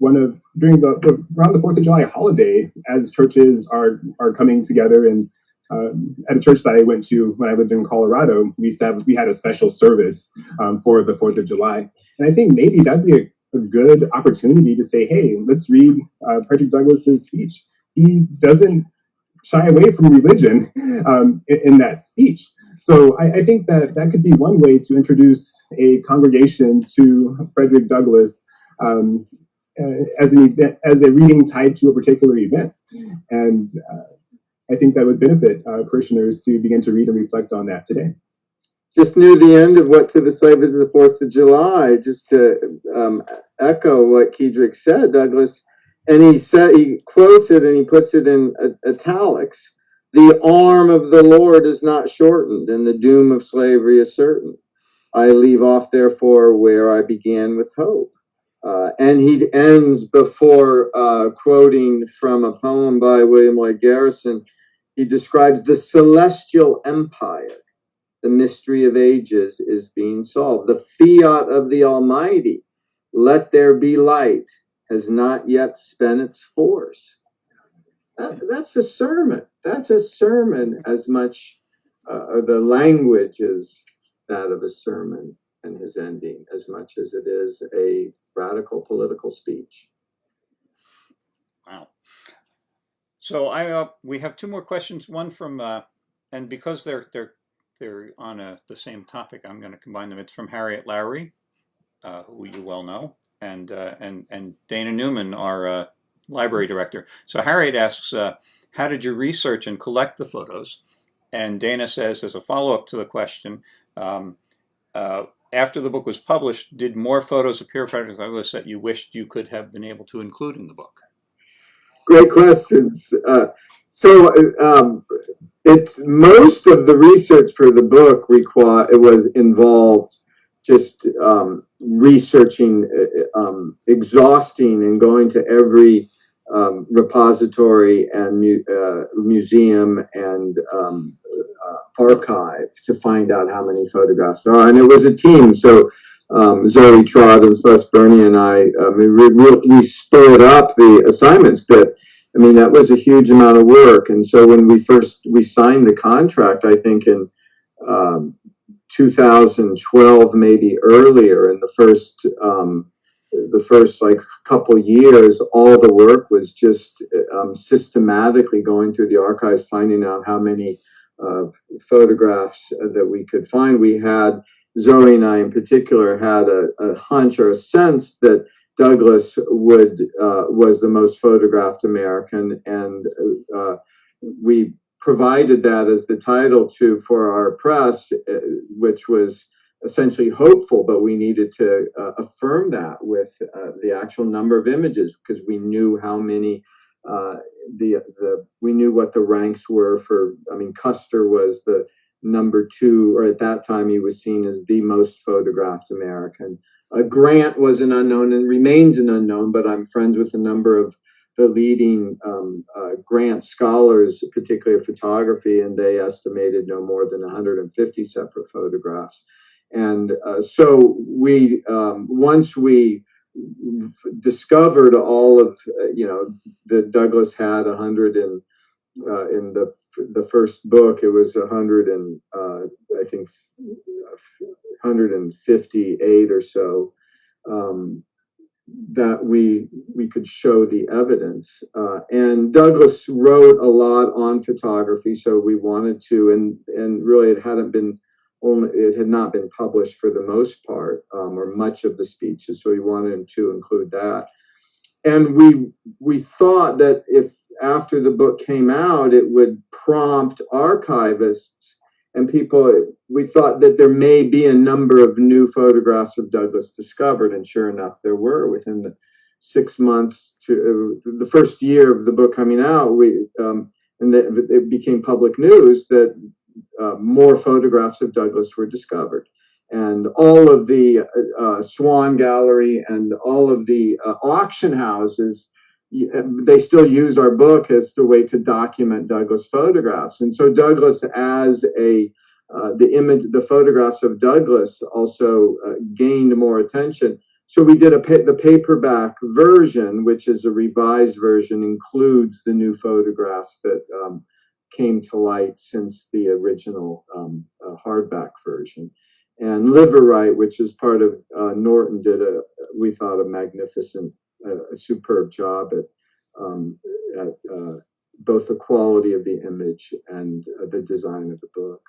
around the 4th of July holiday, as churches are coming together, and at a church that I went to when I lived in Colorado, we had a special service for the 4th of July. And I think maybe that'd be a good opportunity to say, hey, let's read Frederick Douglass's speech. He doesn't shy away from religion in that speech. So I think that could be one way to introduce a congregation to Frederick Douglass as a reading tied to a particular event. And I think that would benefit parishioners to begin to read and reflect on that today. Just near the end of What to the Slave is the 4th of July, just to echo what Keidrick said, Douglas, and he quotes it and he puts it in italics. The arm of the Lord is not shortened, and the doom of slavery is certain. I leave off, therefore, where I began with hope. And he ends before quoting from a poem by William Lloyd Garrison. He describes the celestial empire. The mystery of ages is being solved. The fiat of the Almighty, let there be light, has not yet spent its force. That's a sermon. That's a sermon as much, the language is that of a sermon and his ending, as much as it is a radical political speech. Wow. So we have two more questions. One from, and because they're on the same topic, I'm going to combine them. It's from Harriet Lowry, who you well know, and Dana Newman, our library director. So Harriet asks, how did you research and collect the photos? And Dana says, as a follow-up to the question, after the book was published, did more photos appear of Frederick Douglass that you wished you could have been able to include in the book? Great questions. It's most of the research for the book involved just researching, exhausting, and going to every repository and museum and archive to find out how many photographs there are. And it was a team. So Zoe Trott and Celeste Burney and I, we split up the assignments. That was a huge amount of work. And so when we signed the contract, I think in 2012, maybe earlier, in the first the first like couple years, all the work was just systematically going through the archives, finding out how many photographs that we could find. We had, Zoe and I in particular had a hunch or a sense that Douglas was the most photographed American, and we provided that as the title for our press, which was essentially hopeful, but we needed to affirm that with the actual number of images, because we knew how many we knew what the ranks were for. I mean, Custer was the number 2, or at that time he was seen as the most photographed American. Grant was an unknown and remains an unknown, but I'm friends with a number of the leading Grant scholars, particularly of photography, and they estimated no more than 150 separate photographs. And so we, once we discovered all of, that Douglas had 100 and in the first book, it was 100 and I think 158 or so, that we could show the evidence. And Douglas wrote a lot on photography, so we wanted to, and really it had not been published for the most part, or much of the speeches, so we wanted to include that. And we thought that if after the book came out, it would prompt archivists and people. We thought that there may be a number of new photographs of Douglas discovered, and sure enough, there were. Within the 6 months to the first year of the book coming out, it became public news that more photographs of Douglas were discovered. And all of the Swan Gallery and all of the auction houses, they still use our book as the way to document Douglas photographs. And so Douglas, as the photographs of Douglas also gained more attention. So we did the paperback version, which is a revised version, includes the new photographs that came to light since the original hardback version. And Liverite, which is part of Norton, did we thought, a magnificent, a superb job at both the quality of the image and the design of the book.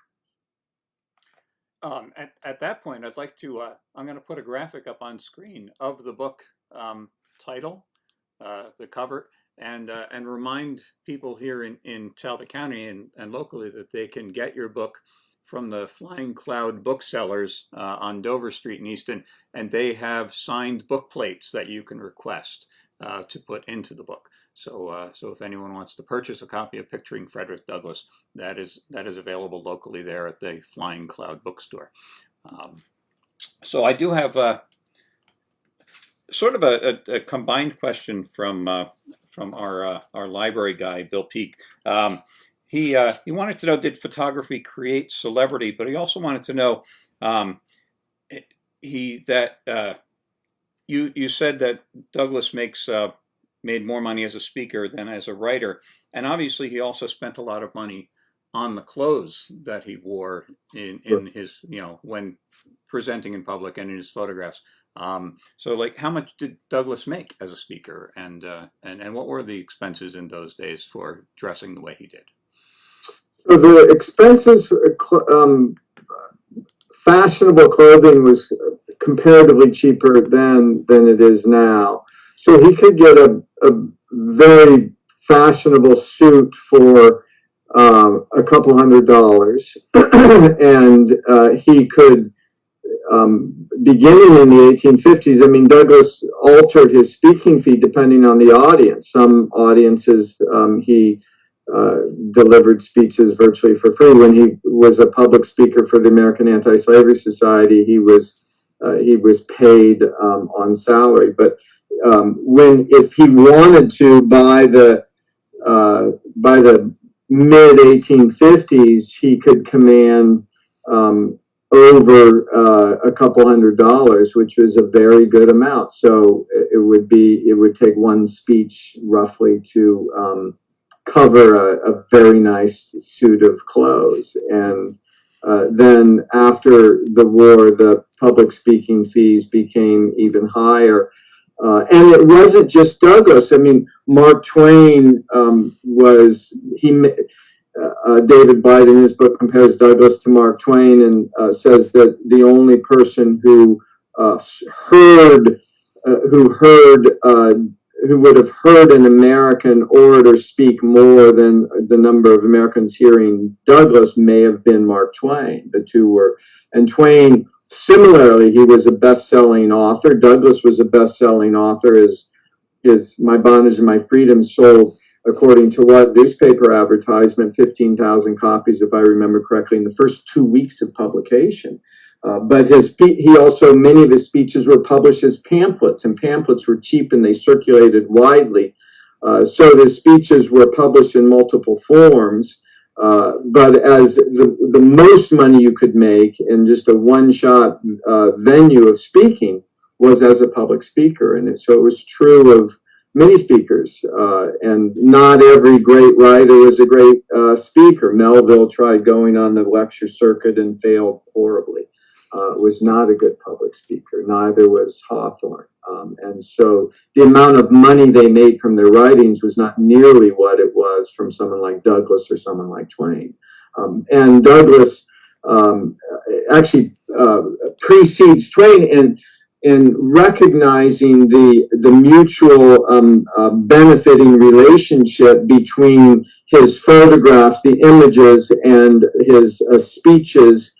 At that point, I'd like to, I'm going to put a graphic up on screen of the book title, the cover, and remind people here in Talbot County and locally that they can get your book from the Flying Cloud booksellers on Dover Street in Easton, and they have signed book plates that you can request to put into the book. So if anyone wants to purchase a copy of Picturing Frederick Douglass, that is available locally there at the Flying Cloud bookstore. So I do have sort of a combined question from our library guy, Bill Peak. He wanted to know, did photography create celebrity? But he also wanted to know, you said that Douglas made more money as a speaker than as a writer, and obviously he also spent a lot of money on the clothes that he wore in his, when presenting in public and in his photographs. So, like, how much did Douglas make as a speaker, and what were the expenses in those days for dressing the way he did? So the expenses, fashionable clothing was comparatively cheaper then than it is now. So he could get a very fashionable suit for a couple $100, and he could, beginning in the 1850s, I mean, Douglas altered his speaking fee depending on the audience. Some audiences he delivered speeches virtually for free. When he was a public speaker for the American Anti-Slavery Society, he was paid on salary. But if he wanted to, by the mid 1850s, he could command over a couple $100, which was a very good amount. So it would take one speech roughly to cover a very nice suit of clothes. And then after the war, the public speaking fees became even higher. And it wasn't just Douglass. I mean, Mark Twain David Blight in his book compares Douglass to Mark Twain and says that the only person who would have heard an American orator speak more than the number of Americans hearing Douglass may have been Mark Twain. The two were, and Twain, similarly, he was a best-selling author. Douglass was a best-selling author. His My Bondage and My Freedom sold, according to what newspaper advertisement, 15,000 copies, if I remember correctly, in the first 2 weeks of publication. But many of his speeches were published as pamphlets, and pamphlets were cheap and they circulated widely. So the speeches were published in multiple forms. But as the most money you could make in just a one-shot venue of speaking was as a public speaker. And so it was true of many speakers, and not every great writer was a great speaker. Melville tried going on the lecture circuit and failed horribly. Was not a good public speaker. Neither was Hawthorne. And so the amount of money they made from their writings was not nearly what it was from someone like Douglass or someone like Twain. And Douglass actually precedes Twain in recognizing the mutual benefiting relationship between his photographs, the images, and his speeches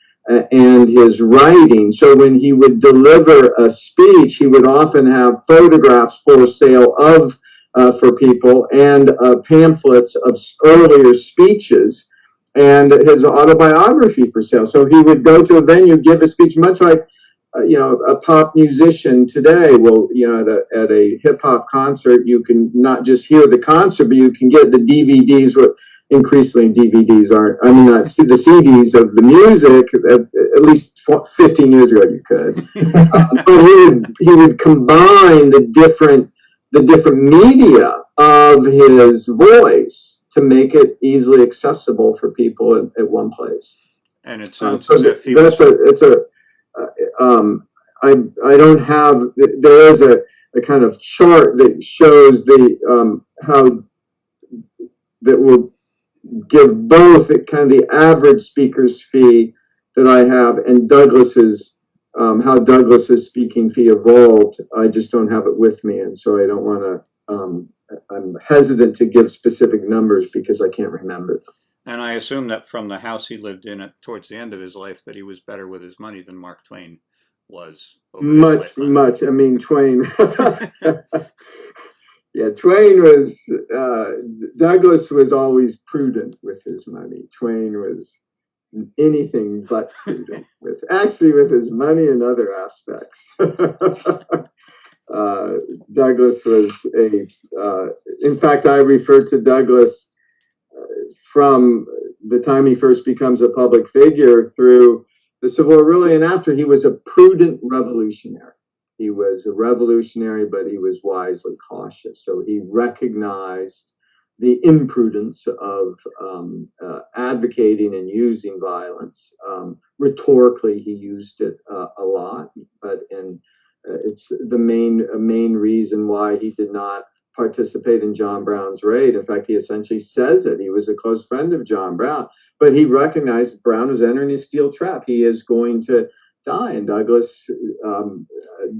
and his writing. So when he would deliver a speech, he would often have photographs for sale for people and pamphlets of earlier speeches and his autobiography for sale. So he would go to a venue, give a speech, much like a pop musician today will, at a hip hop concert, you can not just hear the concert, but you can get the DVDs. Increasingly, DVDs aren't, the CDs of the music. At least 15 years ago, you could. But he would combine the different media of his voice to make it easily accessible for people at one place. And it sounds as if he was... I don't have, there is a kind of chart that shows how that will give both kind of the average speaker's fee that I have and Douglass's, how Douglass's speaking fee evolved. I just don't have it with me. And so I don't want to, I'm hesitant to give specific numbers because I can't remember them. And I assume that from the house he lived in towards the end of his life, that he was better with his money than Mark Twain was. Much. I mean, Twain. Yeah, Twain was, Douglass was always prudent with his money. Twain was anything but prudent with his money and other aspects. Douglass was in fact, I refer to Douglass from the time he first becomes a public figure through the Civil War, really, and after. He was a prudent revolutionary. He was a revolutionary, but he was wisely cautious. So he recognized the imprudence of advocating and using violence. Rhetorically, he used it a lot, but it's the main reason why he did not participate in John Brown's raid. In fact, he essentially says it. He was a close friend of John Brown, but he recognized Brown was entering his steel trap. He is going to die. And Douglass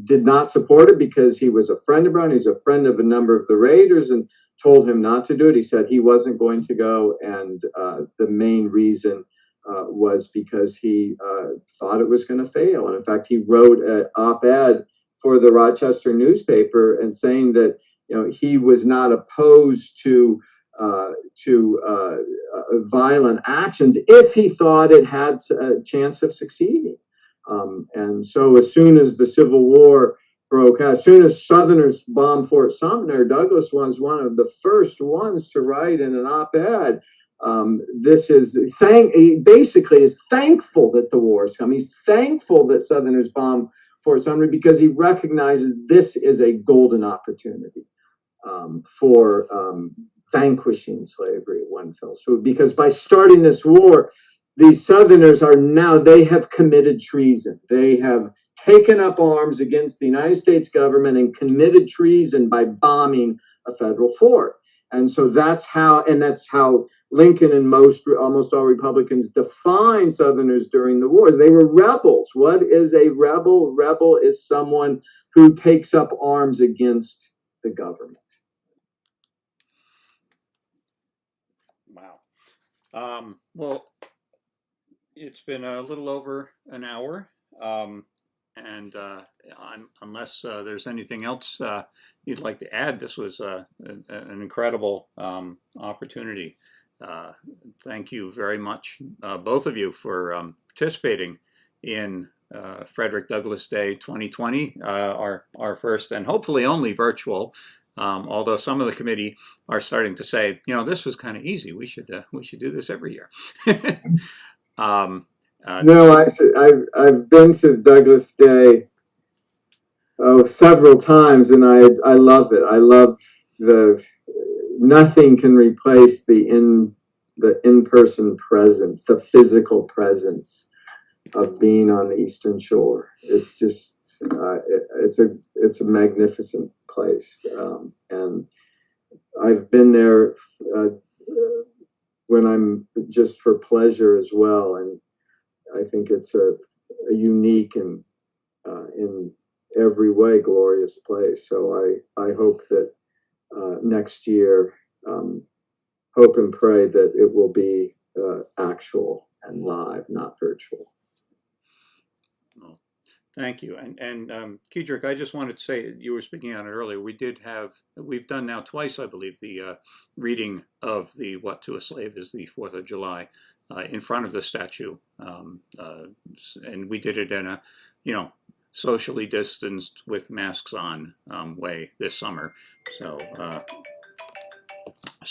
did not support it because he was a friend of Brown. He's a friend of a number of the raiders and told him not to do it. He said he wasn't going to go. And the main reason was because he thought it was going to fail. And in fact, he wrote an op-ed for the Rochester newspaper and saying that he was not opposed to violent actions if he thought it had a chance of succeeding. And so as soon as the Civil War broke out, as soon as Southerners bombed Fort Sumter, Douglass was one of the first ones to write in an op-ed. He basically is thankful that the war has come. He's thankful that Southerners bombed Fort Sumter because he recognizes this is a golden opportunity for vanquishing slavery at one fell swoop. Because by starting this war, the Southerners they have committed treason. They have taken up arms against the United States government and committed treason by bombing a federal fort. And so that's how Lincoln and almost all Republicans define Southerners during the wars. They were rebels. What is a rebel? Rebel is someone who takes up arms against the government. Wow. Well, it's been a little over an hour. And unless there's anything else you'd like to add, this was an incredible opportunity. Thank you very much, both of you, for participating in Frederick Douglass Day 2020, our first and hopefully only virtual. Although some of the committee are starting to say, this was kind of easy. We should do this every year. No, I've been to Douglass Day several times, and I love it. I love nothing can replace the in-person presence, the physical presence of being on the Eastern Shore. It's just it's a magnificent place, and I've been there when I'm just for pleasure as well, and I think it's a unique and in every way glorious place. So I hope that next year, hope and pray that it will be actual and live, not virtual. Well, thank you. And Keidrick, I just wanted to say, you were speaking on it earlier, we've done now twice, I believe, the reading of the What to a Slave is the 4th of July in front of the statue. And we did it in a, socially distanced with masks on way this summer. So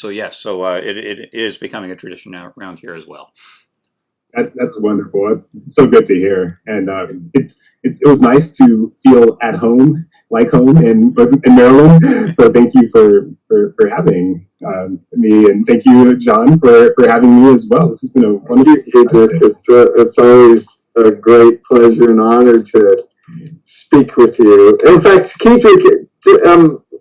yes, it is becoming a tradition now around here as well. That's wonderful. It's so good to hear, and it was nice to feel at home, like home in Maryland. So thank you for having me, and thank you, John, for having me as well. This has been a wonderful. It's always a great pleasure and honor to speak with you. In fact, Keidrick,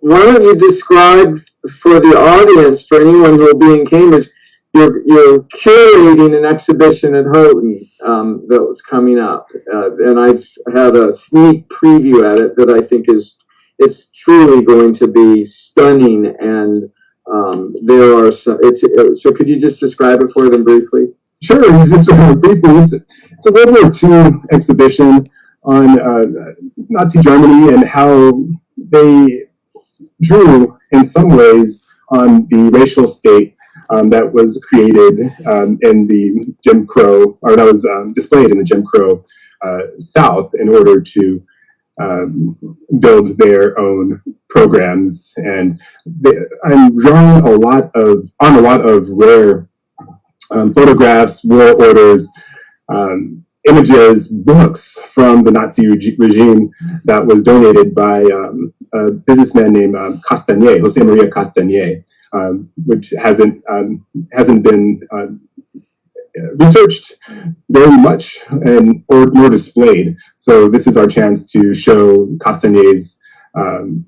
why don't you describe for the audience, for anyone who will be in Cambridge, you're curating an exhibition at Houghton that was coming up, and I've had a sneak preview at it that I think it's truly going to be stunning. And there are some. So could you just describe it for them briefly? Sure. Just briefly, it's a World War II exhibition on Nazi Germany and how they drew, in some ways, on the racial state that was created in the Jim Crow, or that was displayed in the Jim Crow South in order to build their own programs. And I'm drawing on a lot of rare photographs, war orders, images, books from the Nazi regime that was donated by a businessman named Jose Maria Castanier, which hasn't been researched very much nor displayed. So this is our chance to show Castanier's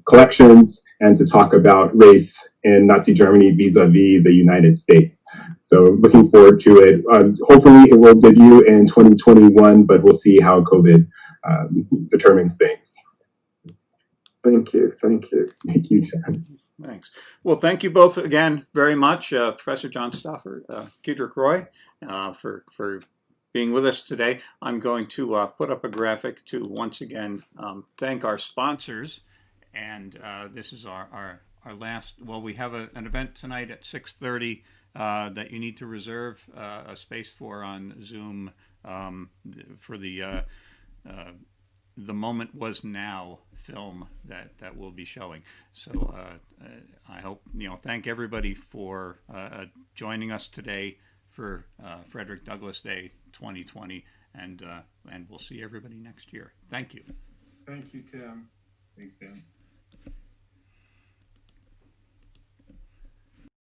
collections and to talk about race in Nazi Germany vis-a-vis the United States. So looking forward to it. Hopefully it will debut in 2021, but we'll see how COVID determines things. Thank you. Thank you. Thank you, John. Thanks. Well, thank you both again very much, Professor John Stauffer, Keidrick Roy, for being with us today. I'm going to put up a graphic to once again thank our sponsors. And this is our last, well, we have an event tonight at 6:30 that you need to reserve a space for on Zoom for the Moment Was Now film that we'll be showing. So I hope, thank everybody for joining us today for Frederick Douglass Day 2020, and we'll see everybody next year. Thank you. Thank you, Tim. Thanks, Tim.